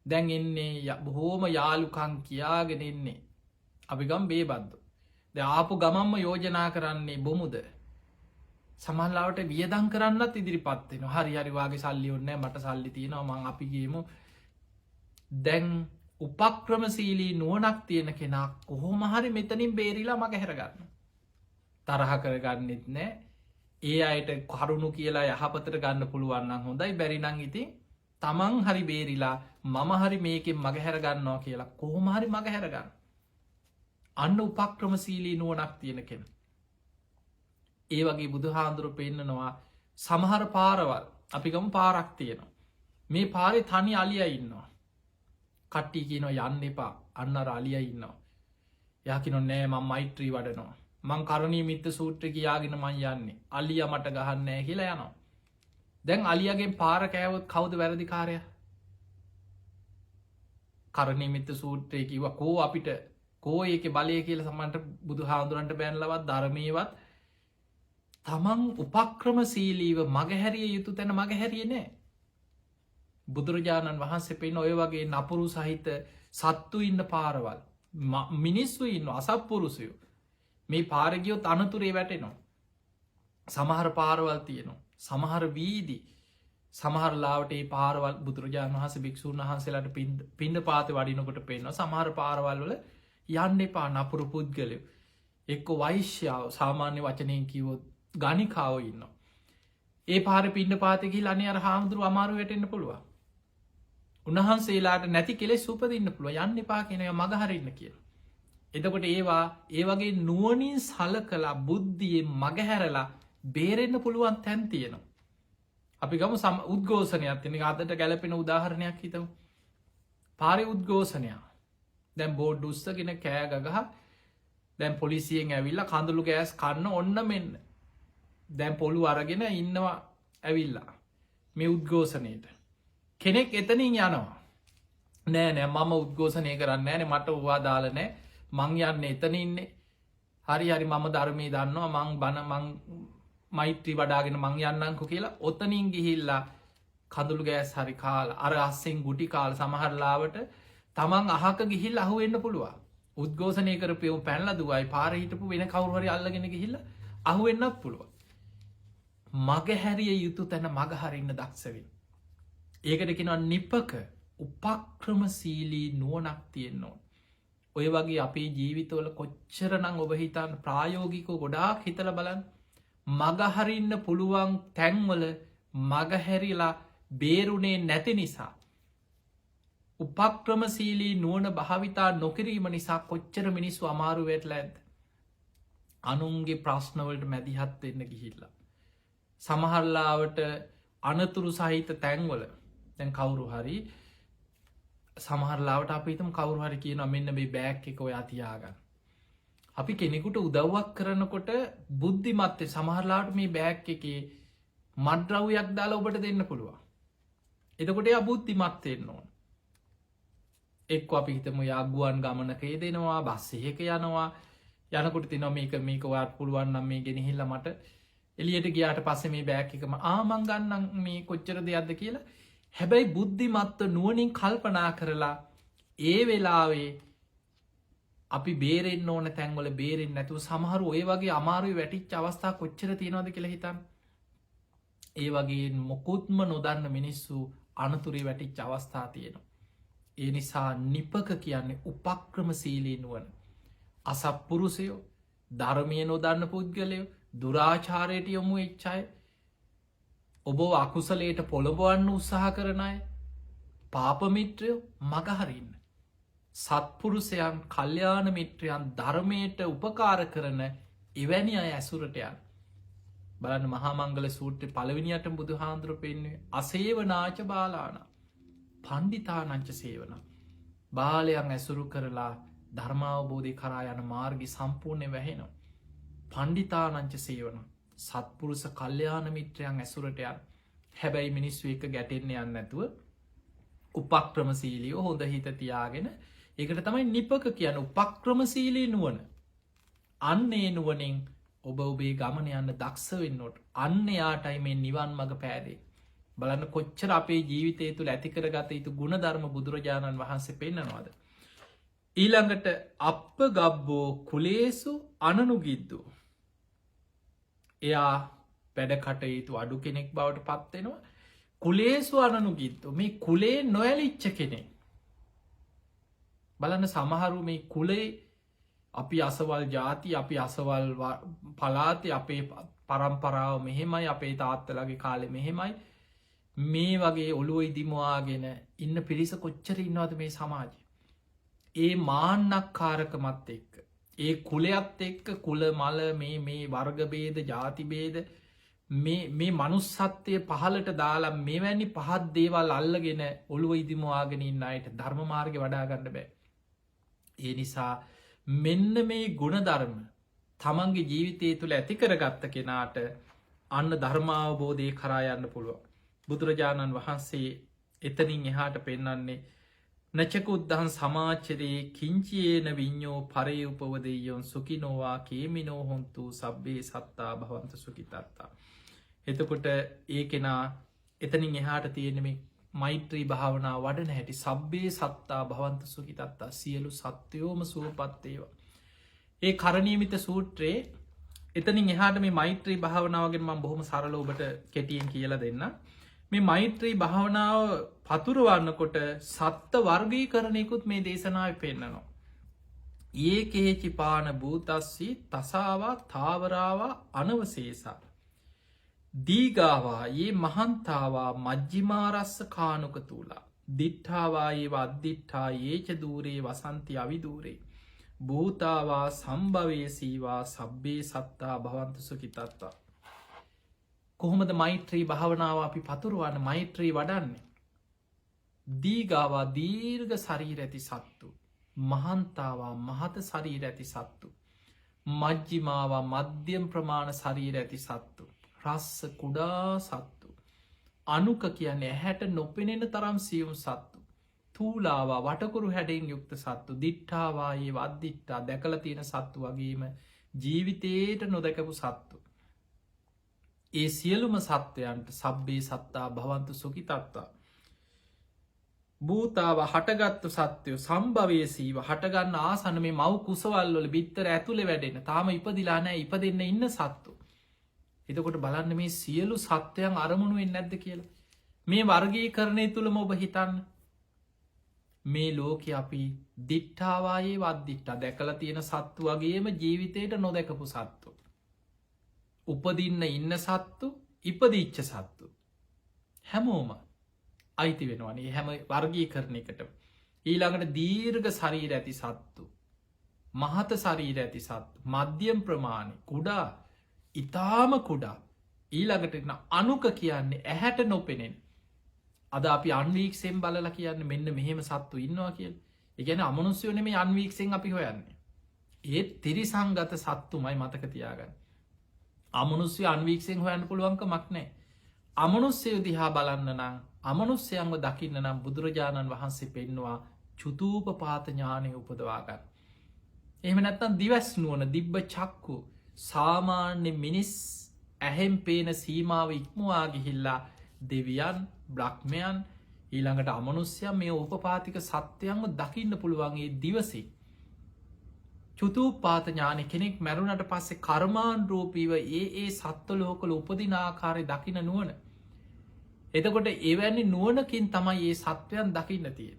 දැන් එන්නේ බොහෝම යාලුකං කියාගෙන එන්නේ අපි ගම් බේ බද්දු ද ආපු ගමම්ම යෝජනා කරන්නේ බොමුද සමහල්ලාවට වියදං කරන්නත් ඉදිරිපත්වෙන හරි හරිවාගේ සල්ලි ඔන්න මට සල්ලි තියෙනවා මං අපිගේම දැන් උපක්‍රමසීලී නුවනක් තියෙන කෙනා කොහොම හරි මෙතනින් බේරිලා මග හැරගන්න තරහ කරගන්නෙත් නෑ ඒ අයට කරුණු කියලා යහපතර ගන්න පුළුවන්න හොඳයි බැරිනං ඉතින් තමන් හරි බේරිලා මම හරි මේකෙන් මගහැරගන්නවා කියලා කොහොම හරි මගහැරගන්න අන්න උපක්‍රමසීලී නුවනක් තියෙන කෙන ඒ වගේ බුදු හාන්දුරු පෙන්න්නනවා සමහර පාරවල් අපිකම පාරක් තියෙනවා. මේ පාරි තනි අලිය ඉන්නවා. කට්ටි කියනවා යන්න එපා අන්න රාලිය ඉන්නවා. යකිනො නෑ මං මෛත්‍රී වඩනවා. මං කරණී මිත්ත සූත්‍ර කියාගෙන මං යන්නේ අලිය මට ගහන්නෑ කියලා යනවා. දැන් අලියගෙන් පාර කෑවොත් කවුද වැරදිකාරය? කරණී මිත්ත සූත්‍රය කිව කෝ අපිට කෝ ඒක බලය කියල සමන්ට බුදු හාදුරන්ට බැන්ලවත් ධර්මයවත් තමන් උපක්‍රම සීලීව මගහැරිය යුතු තැන මගහැරිය නෑ. බුදුරජාණන් වහන්සේ පෙන් ඔය වගේ නපුරු සහිත සත්තු ඉන්න පාරවල් මිනිස්සු ඉන්න අසප්පුරුසයෝ මේ පාරගියොත් අනතුරේ වැටෙනවා. සමහර පාරවල් තියෙනවා. සමහර වීදි සමහරලාට පාරවල් බුදුරජාණන් වහස භික්ෂූන් වහන්සේලාට පින්ඩ පාත වඩිනකොට පෙන්වා සමහර පාරවල් වල යන්න එපා නපුරු පුද්ගලයෝ එක්ක වෛශ්‍යාව සාමාන්‍ය වචනයෙන් කිවොත් ගනිකාව ඉන්න. ඒ පාර පින්ඩ පාතකි ලනි අර හාමුදුරු අමාරු වැටෙන්න්න පුළුවන්. උන්වහන්සේලාට නැති කෙලෙ සුපදින්න පුළුව යන්න එපා කෙනය මගහරන්න කියලා. එතකොට ඒවා ඒ වගේ නුවනින් සල කලා බුද්ධියෙන් මගහැරලා බේරෙන්න්න පුළුවන් තැන් තියෙනවා. අපි ගම සම උද්ගෝසනයක් තින අදට ගැලපෙන උදාහරණයක් හිතව. පාරි උද්ගෝසනයා දැම් බෝඩ් උස්සගෙන කෑ ගගහ දැන් පොලිසියෙන් ඇවිල්ල කඳුළු ගෑස් කන්න ඔන්න මෙන්න දැන් පොළු අරගෙන ඉන්නවා ඇවිල්ලා මේ උද්ගෝසනයට කෙනෙක් එතනින් යනවා නෑ නෑ මම උද්ගෝසනය කරන්න ෑන මට වවා දාලනෑ මං යන්න එතන ඉන්නේ හරි හරි මම ධර්මී දන්නවා මං බන මෛත්‍රී වඩාගෙන මං යන්නංකු කියලා ඔතනින් ගිහිල්ලා කඳුළු ගෑස් හරි කාල අර අස්සෙන් ගුටි කාල සමහරලාවට තමන් අහක ගිහිල් අහුවෙන්න පුළුවන් උද්ගෝසනය කරපයෝ පැන්ල දුවයි පාරහිටපු වෙන කවරුහරි අල්ලගෙන ගිහිල්ල අහුවෙන්නත් පුළුවන් මගහැරිය යුතු තැන මගහරින්න දක්සවින් ඒකට කෙනවා නිපක උපක්‍රම සීලී නුවනක් තියෙන්නවා ඔය වගේ අපේ ජීවිතවල කොච්චරනං ඔබ හිතන් ප්‍රායෝගිකෝ ගොඩාක් හිතල බලන් මගහරින්න පුළුවන් තැන්වල මගහැරිලා බේරුණේ නැති නිසා උපක්‍රමසීලී නුවන භාවිතා නොකිරීම නිසා කොච්චර මිනිස්සු අමාරු වෙටල ඇද අනුන්ගේ ප්‍රශ්නවලට මැදිහත් වෙන්න ගිහිල්ලා. සමහරලාවට අනතුරු සහිත තැන්වල දැන් කවුරු හරි සමහරලාවට අපිතම කවරු හරි කියන මෙන්න මේ බෑක් එක ඔය අතියාගන්න. අපි කෙනෙකුට උදව්වක් කරනකොට බුද්ධිමත්තේ සමහරලාට මේ බෑක් එකේ මඩ්‍රව්යක් දාලා ඔබට දෙන්න පුළුවන්. එතකොට එයා බුද්ධිමත්වෙන්න ඕන. එක් අපි හිතම යාගුවන් ගමනකේ දෙනවා බස්සයක යනවා යනකොට තින මේක වාට පුළුවන් නම් මේ ගෙනහිල්ල මට එලියට ගියාට පස්ස මේ බෑක් එකම ආමං ගන්නම් මේ කොච්චර දෙයක්ද කියලා හැබැයි බුද්ධිමත්ව නුවනින් කල්පනා කරලා ඒ වෙලාවේ අපි බේරෙන් ඕන තැන්වල බේරෙන් නැතුව සමහරු ඔය වගේ අමාරුව වැටිච් අවස්ථා කොච්චර තියෙනවද කියලා හිතන් ඒ වගේ මොකුත්ම නොදන්න මිනිස්සු අනතුරේ වැටිච් අවස්ථා තියෙනවා. ඒ නිසා නිපක කියන්නේ උපක්‍රම සීලී නුවන අසප්පුරුසයෝ ධර්මය නොදන්න පුද්ගලයෝ දුරාචාරයට යොමු එච්චයි ඔබ අකුසලයට පොළොබවන්න උත්සාහ කරනය පාපමිත්‍රයෝ මගහරින්න සත්පුරුසයන් කල්්‍යාන මිත්‍රයන් ධර්මයට උපකාර කරන එවැනි අය ඇසුරටයන් බලන්න මහාමංගල සූට්‍ර පලවිනියට බුදු හාන්දුර පෙන්වේ අසේවනාච බාලාන පණ්ඩිතානංච සේවන බාලයන් ඇසුරු කරලා ධර්මාවබෝධය කරා යන මාර්ගි සම්පූර්ණය වැහෙනවා. පණ්ඩිතානංච සේවන සත්පුරුස කල්්‍යාන මිත්‍රයන් ඇසුරටයන් හැබැයි මිනිස්ව එක ගැටෙන්න යන්න ඇතුව උපක්‍රමසීලියෝ හොඳ හිත තියාගෙන ඒකට තමයි නිපක කියන උපක්‍රමසීලී නුවන අන්නේ නුවනින් ඔබ ඔබේ ගමන යන්න දක්ෂ වෙන්නොට අන්න යාටයි මේ නිවන් මඟ පෑදේ බලන්න කොච්චර අපේ ජීවිතය තුළ ඇතිකර ගත යුතු ගුණධර්ම බුදුරජාණන් වහන්සේ පෙන්න්නනවාද. ඊළඟට අප ගබ්බෝ කුලේසු අනනුගිද්දු එයා වැඩ කටයුතු අඩු කෙනෙක් බවට පත්වෙනවා කුලේසු අනනුගිත්තු මේ කුලේ නොයලිච්ච කෙනෙ බලන්න සමහරු මේ කුලේ අපි අසවල් ජාති අපි අසවල් පලාති අපේ පරම්පරාව මෙහෙමයි අපේ තාත්තලගේ කාලෙ මෙහෙමයි මේ වගේ ඔළුව ඉදිමවාගෙන ඉන්න පිරිස කොච්චර ඉන්නවද මේ සමාජය ඒ මාන්නක් කාරකමත් එක්ක ඒ කුලයත් එක්ක කුල මල මේ වර්ගබේද ජාතිබේද මේ මනුස්සත්වය පහලට දාලා මෙවැනි පහත් දේවල් අල්ලගෙන ඔළුව ඉදිමවාගෙන ඉන්න අයට ධර්ම මාර්ග වඩාගන්න බෑ. ඒ නිසා මෙන්න මේ ගුණධර්ම තමන්ගේ ජීවිතය තුළ ඇතිකරගත්ත කෙනාට අන්න ධර්මාවබෝධය කරා යන්න පුළුව. බුදුරජාණන් වහන්සේ එතනින් එහාට පෙන්නන්නේ නචකුද්දහන් සමාචරයේ කිංචියේන විඤ්ඥෝ පරයඋපවදයොන් සුකිනෝවා කේමිනෝ හොන්තු සබ්බේ සත්තා භවන්ත සුකිතත්තා. එතකොට ඒ කෙනා එතනින් එහාට තියෙනෙම මෛත්‍රී භාවනා වඩන හැටි සබ්බේ සත්තා භවන්ත සුකිතත්තා සියලු සත්‍යයෝම සුවපත්තේවා. ඒ කරණීමිත සූත්‍රයේ එතනින් එහාට මේ මෛත්‍රී භාවනාවගෙන් මම බොහොම සරල ඔබට කෙටියෙන් කියලා දෙන්න. මේ මෛත්‍රී භාවනාව පතුරවන්නකොට සත්ත වර්ගී කරණයකුත් මේ දේශනාව පෙන්න්නනවා. ඒ කේචිපාන භූතස්සී තසාවා තාවරාවා අනවසේසා. දීගාවා ඒ මහන්තාවා මජ්ජිමාරස්ස කානුක තුලා දිට්ඨාවා ඒ අද්දිට්ඨා ඒච දූරේ වසන්ති අවිදූරේ භූතාවා සම්භවේසීවා සබ්බේ සත්තා භවන්තු සුකිතත්තා. කොහොමද මෛත්‍රී භාවනාව අපි පතුරුවන්න මෛත්‍රී වඩන්නේ. දීගාවා දීර්ඝ ශරීර ඇති සත්තු මහන්තාවා මහත ශරීර ඇති සත්තු මජ්ජිමාවා මධ්‍යම් ප්‍රමාණ ශරීර ඇති සත්තු රස්ස කුඩා සත්තු අනුක කියන්නේ ඇහැට නොපෙනෙන තරම් සියුම් සත්තු තූලාවා වටකුරු හැඩෙන් යුක්ත සත්තු දිට්ඨාවායේ වද්දිට්ටා දැකල තියෙන සත්තු වගේම ජීවිතයට නොදැකපු සත්තු. ඒ සියලුම සත්වයන්ට සබ්බේ සත්තා භවන්තු සුකිතත්තා. භූතාව හටගත්තු සත්‍යයෝ සම්භවයසීව හටගන්න ආසන මේ මව් කුසවල්වල බිත්තර ඇතුළෙ වැඩෙන තාම ඉපදිලා නෑ ඉප දෙන්න ඉන්න සත්තු. එතකොට බලන්න මේ සියලු සත්වයන් අරමුණුවෙන් නැද්ද කියලා. මේ වර්ගී කරණය තුළම ඔබ හිතන්න. මේ ලෝක අපි දිට්ඨාවායේ වද්දිට්ටා දැකල තියෙන සත්තු වගේම ජීවිතයට නොදැකපු සත්තු. උපදින්න ඉන්න සත්තු ඉපදිච්ච සත්තු. හැමෝම අයිති වෙනවනේ හැම වර්ගී කරන එකට. ඊළඟට දීර්ඝ ශරීර ඇති සත්තු. මහත ශරීර ඇති සත්තු. මධ්‍යම් ප්‍රමාණය කුඩා ඉතාම කුඩා ඊළඟට අනුක කියන්නේ ඇහැට නොපෙනෙන්. අද අපි අන්වීක්ෂෙන් බලලා කියන්න මෙන්න මෙහෙම සත්තු ඉන්නවා කියල්. එකන අමනුස්්‍යයන මේ අන්වීක්ෂෙන් අපි හොයන්නේ. ඒත් තිරිසංගත සත්තුමයි මතක තියාගන්න. අමනුස්්‍ය අන්වීක්ෂෙන් හොයන්න පුළුවන්ක මක්නෑ. අමනුස්්‍යය දිහා බලන්න නම් අමනුස්්‍යයන්ව දකින්න නම් බුදුරජාණන් වහන්සේ පෙන්වා චුතූප පාත ඥානය උපදවාගන්න. එහෙම නැත්තන් දිවස් නුවන දිබ්බ චක්කු සාමාන්‍ය මිනිස් ඇහෙම් පේන සීමාව ඉක්මවා ගිහිල්ලා දෙවියන් බ්‍රහ්මයන් ඊළඟට අමනුස්්‍යයන් මේ උපපාතික සත්‍යයන්ව දකින්න පුළුවන්ගේ දිවසේ. චුතූපාත ඥාන කෙනෙක් මැරුණට පස්සේ කර්මාන් රූපීව ඒ සත්ව ලෝකල උපදිනාකාරය දකින නුවන. එතකොට එවැනි නුවනකින් තමයි ඒ සත්වයන් දකින්න තිය.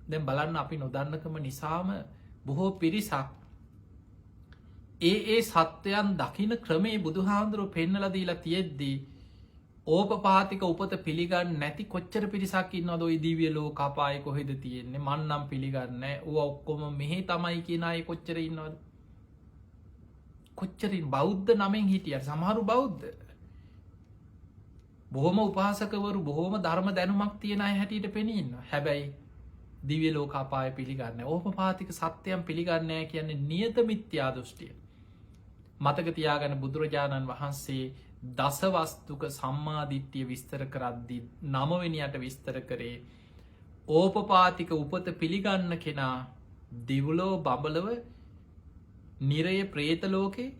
දැන් බලන්න අපි නොදන්නකම නිසාම බොහෝ පිරිසක් ඒ සත්වයන් දකින ක්‍රමේ බුදුහාන්දුරුව පෙන්නලදීලා තියෙද්දී ඕපපාතික උපත පිළිගන්න නැති කොච්චර පිරිසක් ඉන්නවද ඔය දිවිය ලෝකාපාය කොහෙද තියෙන්නේ මන්නම් පිළිගන්න ඕ ඔක්කොම මෙහෙ තමයි කියනය කොච්චර ඉන්නවද කොච්චරින් බෞද්ධ නමෙන් හිටිය සමහරු බෞද්ධ බොහොම උපාසකවරු බොහෝම ධර්ම දැනුමක් තියෙන අය හැටියට පෙනීන්න හැබැයි දිවිය ලෝකාපාය පිළිගන්න ඕපපාතික සත්‍යයන් පිළිගන්නෑ කියන්නේ නියත මිත්‍යා දෘෂ්ටිය. මතක තියාගන බුදුරජාණන් වහන්සේ දසවස්තුක සම්මාධිට්්‍යය විස්තර කරද්දි නමවෙනියට විස්තර කරේ ඕපපාතික උපත පිළිගන්න කෙනා දිවුලෝ බබලව නිරය ප්‍රේතලෝකේ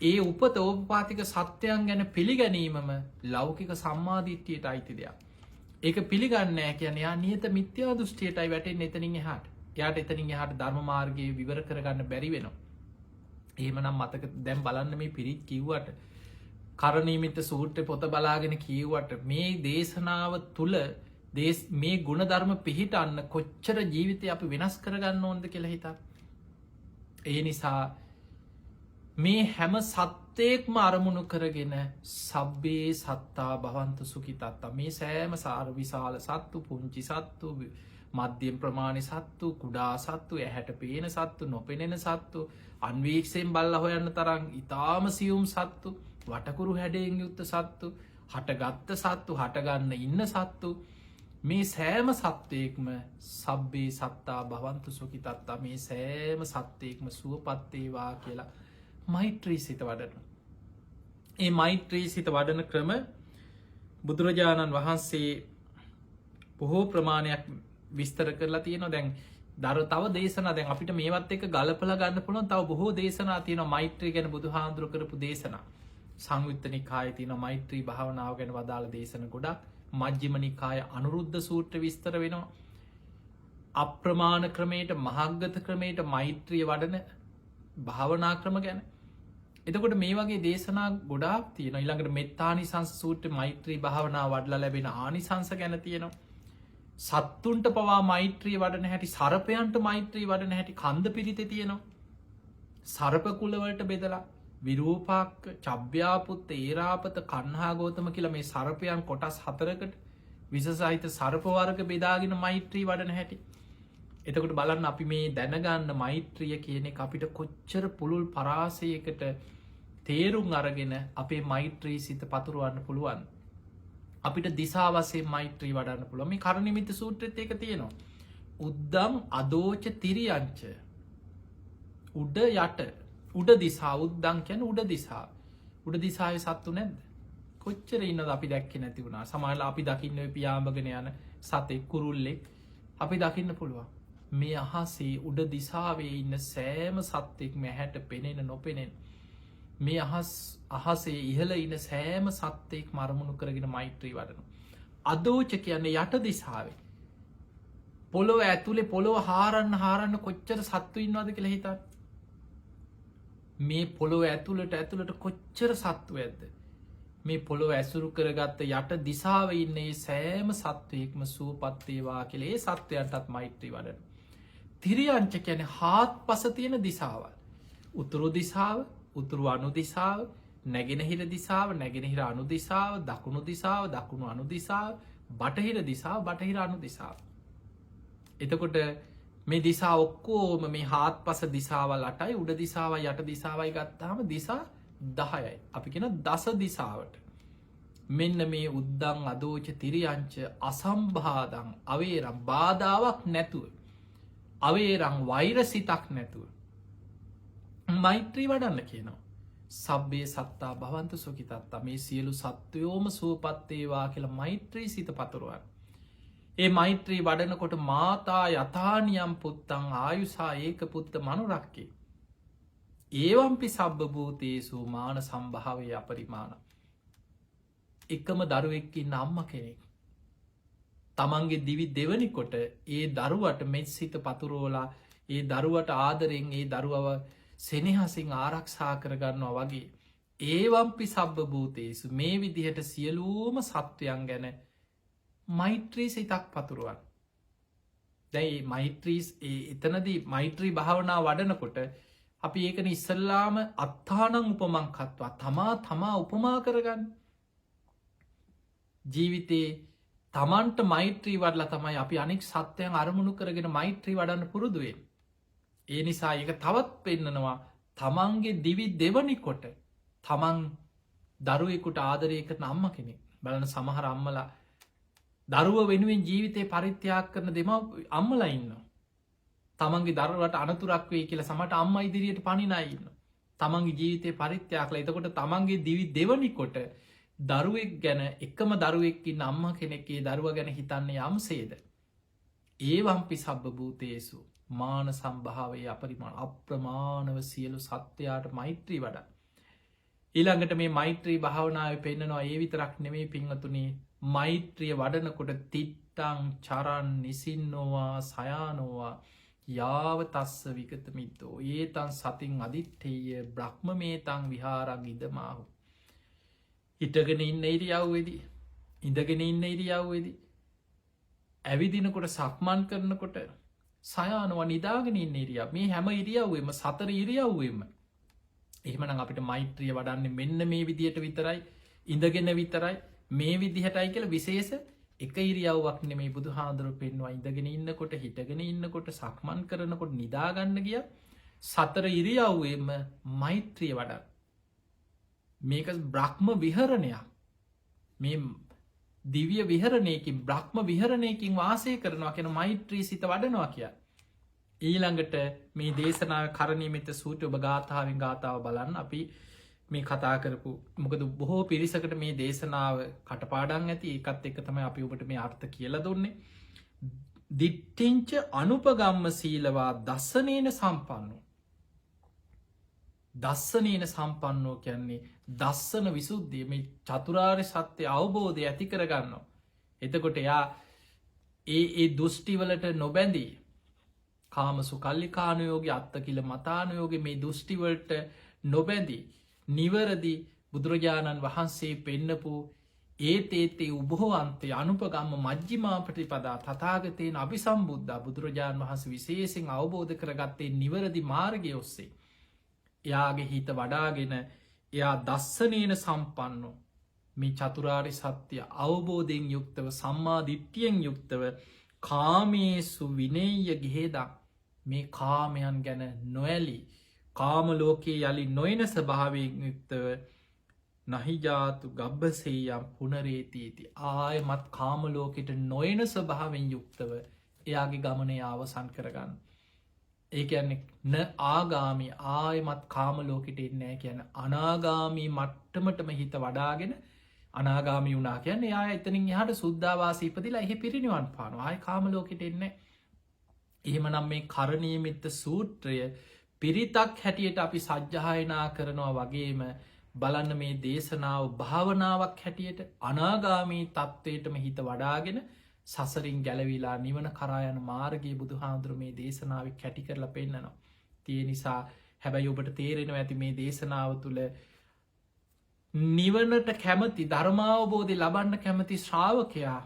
ඒ උපත ඕපපාතික සත්‍යයන් ගැන පිළිගැනීමම ලෞකික සම්මාධිට්්‍යයට අයිති දෙයක්. ඒක පිළිගන්නෑ කියන යා නියත මිත්‍යා දෘෂ්ටියටයි වැටෙන් එතනින් එහාට යාට එතනින් එහාට ධර්මමාර්ගයේ විවර කරගන්න බැරි වෙනවා. එහෙමනම් මතක දැම් බලන්න මේ පිරිත් කිව්වට කරණීමිත සූට්‍ර පොත බලාගෙන කියවට මේ දේශනාව තුළ මේ ගුණධර්ම පිහිට අන්න කොච්චර ජීවිතය අපි වෙනස් කරගන්න ඕන්ද කියලා හිතා. ඒ නිසා මේ හැම සත්තයෙක්ම අරමුණු කරගෙන සබ්බේ සත්තා භවන්ත සුකිතත්තා මේ සෑම සාර විශාල සත්තු පුංචි සත්තු මධ්‍යම් ප්‍රමාණි සත්තු, කුඩා සත්තු, ඇහැට පේන සත්තු, නොපෙනෙන සත්තු, අන්වීක්ෂයෙන් බල්ල හොයන්න තරම් ඉතාම සියුම් සත්තු, වටකුරු හැඩයෙන් යුත්ත සත්තු, හටගත්ත සත්තු, හටගන්න ඉන්න සත්තු, මේ සෑම සත්වයෙක්ම සබ්බේ සත්තා භවන්තු සුඛිතත්තා, මේ සෑම සත්වයෙක්ම සුවපත්තේවා කියලා මෛත්‍රී සිත වඩන. ඒ මෛත්‍රී සිත වඩන ක්‍රම බුදුරජාණන් වහන්සේ බොහෝ ප්‍රමාණයක් විස්තර කරලා තියෙනවා. දැන් තව දේශනා, දැන් අපිට මේවත් එක ගලපලා ගන්න පුළුවන් තව බොහෝ දේශනා තියෙනවා මෛත්‍රී ගැන බුදුහාඳුර කරපු දේශනා. සංයුත්ත නිකායේ තියෙන මෛත්‍රී භාවනාව ගැන වදාළ දේශන ගොඩක්. මජ්ක්‍ධිම නිකායේ අනුරුද්ධ සූත්‍ර විස්තර වෙනවා. අප්‍රමාණ ක්‍රමයට, මහග්ගත ක්‍රමයට මෛත්‍රිය වඩන භාවනා ක්‍රම ගැන. එතකොට මේ වගේ දේශනා ගොඩාක් තියෙනවා. ඊළඟට මෙත්තානිසංස සූත්‍රයේ මෛත්‍රී භාවනාව වඩලා ලැබෙන ආනිසංස ගැන තියෙනවා. සත්තුන්ට පවා මෛත්‍රී වඩන හැටි, සර්පයන්ට මෛත්‍රී වඩන හැටි කන්ද පිරිතේ තියෙනවා. සර්ප කුලවලට බෙදලා විරූපාක්ක, චබ්භ්‍යාපුත්ත, ඒරාපත, කන්හා ගෝතම කියලා මේ සර්පයන් කොටස් 4කට විශේෂයිත සර්ප වර්ග බෙදාගෙන මෛත්‍රී වඩන හැටි. එතකොට බලන්න අපි මේ දැනගන්න මෛත්‍රිය කියන එක අපිට කොච්චර පුළුල් පරාසයකට තේරුම් අරගෙන අපේ මෛත්‍රී සිත පතුරවන්න පුළුවන්. අපිට දිසා වශයෙන් මෛත්‍රී වඩන්න පුළුවන්. මේ කරණිමිත සූත්‍රෙත් ඒක තියෙනවා. උද්දම් අදෝච තිරියංච, උඩ යට, උඩ දිසා. උද්දම් කියන්නේ උඩ දිසා. උඩ දිසාවේ සත්තු නැද්ද? කොච්චර ඉන්නවද අපි දැක්කේ නැති වුණා. සමහරවිට අපි දකින්න ඔය පියාඹගෙන යන සතෙක්, කුරුල්ලෙක් අපි දකින්න පුළුවන්. මේ අහසේ උඩ දිසාවේ ඉන්න සෑම සත්වෙක්ම ඇහැට පෙනෙන නොපෙනෙන මේ අහසේ ඉහළ ඉන්න සෑම සත්වයෙක්ම අරමුණු කරගෙන මෛත්‍රී වඩනවා. අදෝච කියන්නේ යට දිසාවේ. පොළොව ඇතුලේ පොළොව හාරන්න කොච්චර සත්තු ඉන්නවද කියලා හිතන්න. මේ පොළොව ඇතුළට කොච්චර සත්තු ඇද්ද? මේ පොළොව ඇසුරු කරගත්ත යට දිසාවේ ඉන්න මේ සෑම සත්වයෙක්ම සුවපත් වේවා කියලා ඒ සත්වයන්ටත් මෛත්‍රී වඩනවා. තිරියංච කියන්නේ හාත්පස තියෙන දිසාවල්. උතුරු දිසාව, උතුරු අනු දිසාව, නැගෙනහිර දිසාව, නැගෙනහිර අනු දිසාව, දකුණු දිසාව, දකුණු අනු දිසාව, බටහිර දිසාව, බටහිර අනු දිසාව. එතකොට මේ දිසා ඔක්කොම මේ හාත්පස දිසාවල් 8යි, උඩ දිසාවයි යට දිසාවයි ගත්තාම දිසා 10යි. අපි කියන දස දිසාවට. මෙන්න මේ උද්දං අදෝච තිරියංච අසම්බාධං අවේරම්, බාධාවක් නැතුව, අවේරම් වෛරසිතක් නැතුව මෛත්‍රී වඩන්න කියනවා. සබ්බේ සත්තා භවන්තු සුඛිතත්තා, මේ සියලු සත්වයෝම සුවපත් වේවා කියලා මෛත්‍රී සිත පතුරවන්න. ඒ මෛත්‍රී වඩනකොට මාතා යථානියම් පුත්තං ආයුසා ඒක පුත්ත මනුරක්කේ. ඒවම්පි සබ්බ භූතේසු මාන සම්භාවය අපරිමාණ. එකම දරුවෙක් ඉන්න අම්මා කෙනෙක් තමන්ගේ දිවි දෙවනි කොට ඒ දරුවට මෙත් සිත පතුරෝලා ඒ දරුවට ආදරෙන් ඒ දරුවව සෙනෙහසින් ආරක්ෂා කරගන්නවා වගේ ඒවම්පි සබ්බ භූතේසු, මේ විදිහට සියලූම සත්වයන් ගැන මෛත්‍රී සිතක් පතුරුවන්. දැයි මෛත්‍රී එතනදී මෛත්‍රී භාවනා වඩනකොට අපි ඒකන ඉස්සල්ලාම අත්තානං උපමංකත්වා, තමා උපමා කරගන්න. ජීවිතේ තමන්ට මෛත්‍රී වඩලා තමයි අපි අනෙක් සත්වයන් අරමුණු කරගෙන මෛත්‍රී වඩන්න පුරුදුවෙන්. ඒ නිසා ඒක තවත් පෙන්නනවා තමන්ගේ දිවි දෙවනි කොට තමන් දරුවෙකුට ආදරය කරන අම්ම කෙනෙක්. බලන සමහර අම්මලා දරුව වෙනුවෙන් ජීවිතේ පරිත්‍යාග කරන අම්මලා ඉන්නවා. තමන්ගේ දරුවට අනතුරක් වෙයි කියලා සමහරට අම්මා ඉදිරියට පනින අය ඉන්නවා. තමන්ගේ ජීවිතේ පරිත්‍යාග කළා. එතකොට තමන්ගේ දිවි දෙවනි කොට දරුවෙක් ගැන, එකම දරුවෙක් ඉන්න අම්මා කෙනෙක් ඒ දරුවා ගැන හිතන්නේ යම්සේද? ඒවම්පි සබ්බ භූතේසු මාන සම්භාවය අපරිමාණ, අප්‍රමාණව සියලු සත්වයාට මෛත්‍රී වඩා. ඊළඟට මේ මෛත්‍රී භාවනාවේ පෙන්නනවා ඒ විතරක් නෙමෙයි පින්වතුනි, මෛත්‍රිය වඩනකොට තිට්ටං චරන් නිසින්නෝවා සයානෝවා යාව තස්ස විගත මිත්තෝ ඒතං සතින් අදිත්තේය බ්‍රහ්මමේතං විහාරං ඉදමාහු. හිටගෙන ඉන්න ඉරියව්වේදී, ඉඳගෙන ඉන්න ඉරියව්වේදී, ඇවිදිනකොට, සක්මන් කරනකොට, සයානවා නිදාගෙන ඉන්න ඉරියව්, මේ හැම ඉරියව්වෙම, සතර ඉරියව්වෙම එහෙමනම් අපිට මෛත්‍රිය වඩන්නේ මෙන්න මේ විදියට විතරයි, ඉඳගෙන විතරයි, මේ විදිහටයි කියලා විශේෂ එක ඉරියව්වක් නෙමේ බුදු හාදුරු පෙන්වා ඉඳගෙන ඉන්නකොට හිටගෙන ඉන්නකොට සක්මන් කරනකොට නිදාගන්න ගිය සතර ඉරියව්වේම මෛත්‍රිය වඩා මේක බ්‍රහ්ම විහරණයක් මේ දිවිය විහරණයකින් බ්‍රහ්ම විහරණයකින් වාසය කරනවා කියෙන මෛත්‍රී සිත වඩනවා කිය. ඊළඟට මේ දේශනාව කරණීමත සූට ඔබ ගාථාවෙන් ගාථාව බලන්න අපි මේ කතා කරපු මොකද බොහෝ පිරිසකට මේ දේශනාව කටපාඩන් ඇති ඒකත් එක තමයි අපි ඔබට මේ අර්ථ කියල දුන්නේ. දිට්ටිංච අනුපගම්ම සීලවා දස්සනේන සම්පන්නු. දස්සනේන සම්පන්නෝ කියන්නේ දස්සන විසුද්ධිය මේ චතුරාර්ය සත්‍යය අවබෝධය ඇති කරගන්න. එතකොට එයා ඒ දුෘෂ්ටිවලට නොබැඳී කාමසු කල්ලිකානයෝගේ අත්ත කියල මතානයෝගේ මේ දුෘෂ්ටිවලට නොබැඳී නිවරදි බුදුරජාණන් වහන්සේ පෙන්නපු ඒතේ උබෝවන්තේ අනුපගම්ම මජ්ජිමාපටි පදා තතාගතයෙන් අපි සම්බුද්ධ බුදුරජාණන් වහන්ස විශේසිෙන් අවබෝධ කරගත්තේ නිවරදි මාර්ගය ඔස්සේ. එයාගේ හිත වඩාගෙන එයා දස්සනේන සම්පන්නෝ මේ චතුරාරි සත්‍යය අවබෝධයෙන් යුක්තව සම්මාධිට්ටියෙන් යුක්තව කාමේසු විනේය ගිහේදක් මේ කාමයන් ගැන නොඇලි කාමලෝකයේ යළි නොයන ස්භාවයෙන් යුක්තව නහිජාතු ගබ්බසේයම් පුනරේතීති ආයමත් කාමලෝකෙට නොයන ස්වභාවෙන් යුක්තව එයාගේ ගමනය අවසන් කරගන්න. ඒ කියන්නේ න ආගාමි ආයමත් කාමලෝකට එන්නෑ කියන අනාගාමී මට්ටමටම හිත වඩාගෙන අනාගාමි වුනා කියන්න යා එතනින් එහට සුද්ධවාසීපතිලා එහි පිරිනිවන් පාන ආය කාමලෝකට එන්න. එහෙම නම් මේ කරණීමිත්ත සූත්‍රය පිරිතක් හැටියට අපි සජ්්‍යහයනා කරනවා වගේම බලන්න මේ දේශනාව භාවනාවක් හැටියට අනාගාමී තත්ත්වයටම හිත වඩාගෙන සසරින් ගැලවිලා නිවන කරායන මාර්ගයේ බුදු හාදුර මේ දේශනාව කැටි කරලා පෙන්න්නනවා. තිය නිසා හැබැයි ඔබට තේරෙනවා ඇති මේ දේශනාව තුළ නිවනට කැමති ධර්මාවබෝධය ලබන්න කැමති ශ්‍රාවකයා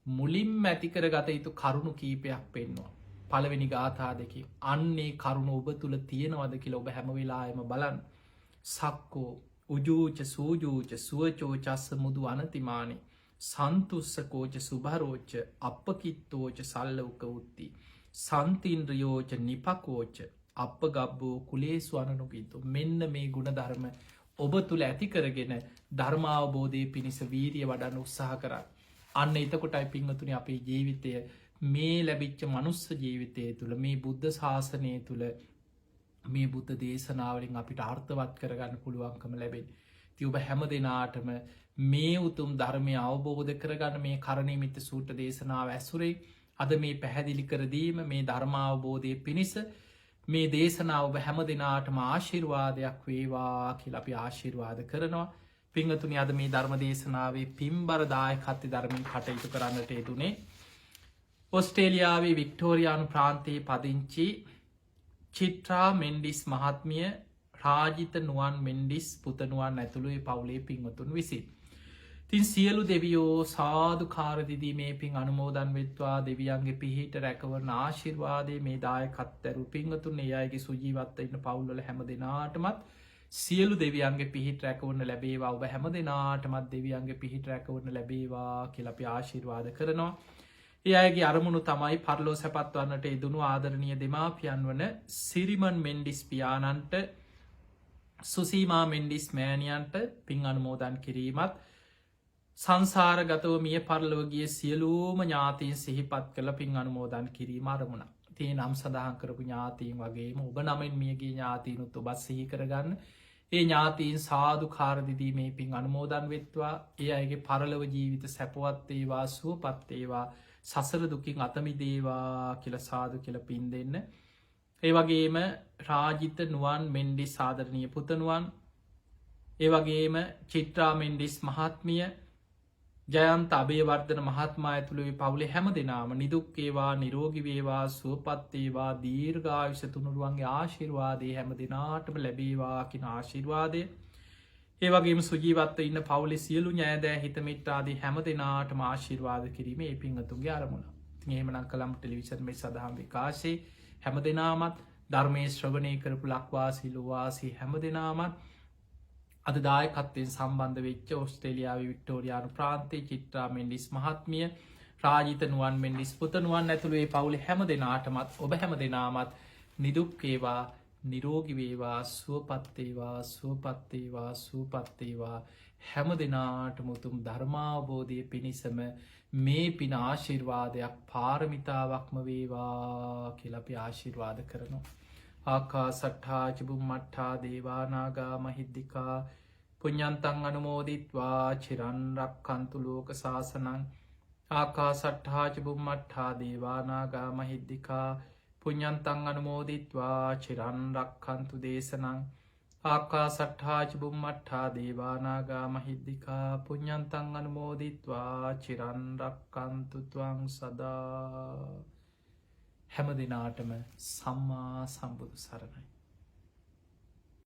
මුලින් ඇතිකර ගත යුතු කරුණු කීපයක් පෙන්වා. පළවෙනි ගාථා දෙකි අන්නේ කරුණු ඔබ තුළ තියෙනවද කියල ඔබ හැම වෙලායම බලන් සක්කෝ උජූච සූජූච සුවචෝ චස්ස මුදු අනතිමානේ සන්තුස්සකෝච සුභරෝච්ච අපකිත්තෝච සල්ලවක උත්ති සන්තින්ද්‍රියෝච නිපකෝච අප ගබ්බෝ කුලේසු අනනුකිතු මෙන්න මේ ගුණ ධර්ම ඔබ තුළ ඇති කරගෙන ධර්මාවබෝධය පිණිස වීරිය වඩන්න උත්සාහ කර අන්න එතකොටයි පිංහතුනි අපේ ජීවිතය මේ ලැබිච්ච මනුස්ස ජීවිතය තුළ මේ බුද්ධ ශාසනය තුළ මේ බුද්ධ දේශනාවලින් අපිට අර්ථවත් කරගන්න පුළුවන්කම ලැබෙන් ති ඔබ හැම දෙනාටම මේ උතුම් ධර්මය අවබෝධ කරගන්න මේ කරණීමිත සූට දේශනාව ඇසුරේ අද මේ පැහැදිලි කරදීම මේ ධර්මාවබෝධය පිණිස මේ දේශනාව ඔබ හැම දෙනාටම ආශිර්වාදයක් වේවා කියල අපි ආශිර්වාද කරනවා. පිංහතුනි අද මේ ධර්ම දේශනාවේ පිම්බරදායකත්ති ධර්මින් කටයුතු කරන්නට යෙදුනේ ඔස්ට්‍රේලියාවේ වික්ටෝරයානු ප්‍රාන්තයේ පදිංචි චිත්‍රා මෙන්ඩිස් මහත්මිය රාජිත නුවන් මෙන්ඩිස් පුතනුවන් ඇතුළුවේ පවුලේ පින්වතුන් විසින්. තින් සියලු දෙවියෝ සාධු කාරදිදී මේ පින් අනුමෝදන් වෙත්වා දෙවියන්ගේ පිහිට රැකවරන ආශිර්වාදය මේ දායකත්තැරු පින්වතුන් ඒ අයගේ සුජීවත්ත ඉන්න පවුල්ල හැම දෙනාටමත් සියලු දෙවියන්ගේ පිහිට රැකවරන ලැබේවා ඔබ හැම දෙනාටමත් දෙවියන්ගේ පිහිට රැකවරන ලැබේවා කියලපි ආශිර්වාද කරනවා. ඒ අයගේ අරමුණු තමයි පරලෝ සැපත්වන්නට එදුණු ආදරණය දෙමාපියන් වන සිරිමන් මෙන්ඩිස් පියානන්ට සුසීමා මෙන්ඩිස් මෑණියන්ට පින් අනුමෝදන් කිරීමත් සංසාරගතව මිය පරලෝගිය සියලූම ඥාතීන් සිහිපත් කළ පින් අනුමෝදන් කිරීම අරමුණ තිය නම් සඳහන් කරපු ඥාතීන් වගේම ඔබ නමෙන් මියගේ ඥාතීනුත් ඔබත් සිහි කරගන්න ඒ ඥාතීන් සාධු කාරදිදී මේ පින් අනුමෝදන් වෙත්වා ඒ අයගේ පරලව ජීවිත සැපවත්තේවා සුවපත්තේවා සසර දුකින් අතමිදේවා කියල සාදු කියල පින් දෙන්න. ඒ වගේම රාජිත නුවන් මෙන්ඩිස් සාධරණය පුතනුවන් ඒ වගේම චිත්‍රා මෙන්ඩිස් මහත්මිය ජයන්ත අභයවර්ධන මහත්මා ඇතුළේ පවුලේ හැම දෙනාම නිදුක්කේවා නිරෝගිවේවා සුවපත්තේවා දීර්ඝායුෂ තුනුරුවන්ගේ ආශිර්වාදය හැම දෙනාටම ලැබේවා කියෙන ආශිර්වාදය ඒවගේම සුජීවත්ව ඉන්න පවුලි සියලු ඥෑදෑ හිතමිට්ටාදී හැම දෙනාටම ආශිර්වාද කිරීම ඒ පිංහතුන්ගේ අරමුණ ඒමනං කළම් ටෙලිවිෂන් මේ සඳහම් විකාශේ හැම දෙනාමත් ධර්මය ශ්‍රවණය කරපු ලක්වාසි ලොවාසි හැම දෙනාමත් අද දායකත්වයෙන් සම්බන්ධ වෙච්ච ඔස්ට්‍රේලියාව වික්ටෝරයානු ප්‍රාන්තේ චිත්‍රා මෙන්ඩිස් මහත්මිය රාජිත නුවන් මෙන්ඩිස් පුතනුවන් ඇතුළේ පවුල හැම දෙනාටමත් ඔබ හැම දෙනාමත් නිදුක්කේවා නිරෝගිවේවා සුවපත්තේවා සුවපත්තේවා සුවපත්තේවා හැම දෙනාට මුතුම් ධර්මාවබෝධය පිණිසම මේ පින ආශිර්වාදයක් පාරමිතාවක්ම වේවා කියලපි ආශිර්වාද කරනු. ආකා සට්හා චිබුම් මට්හා දේවානාගා මහිද්දිකා පුඤ්ඤන්තං අනුමෝදිත්වා චිරන්රක් කන්තු ලෝක සාසනං ආකා සට්හා චිබුම් මට්හා දේවානාගා මහිද්දිකා පුඤ්ඤන්තං අනුමෝදිත්වා චිරන්රක් කන්තු දේශනං ආකා සට්හා චිබුම් මට්හා දේවානාගා මහිද්දිකා පුඤ්ඤන්තං අනුමෝදිත්වා චිරන්රක් කන්තු ත්වං සදා. හැම දිනාටම සම්මා සම්බුදු සරණයි.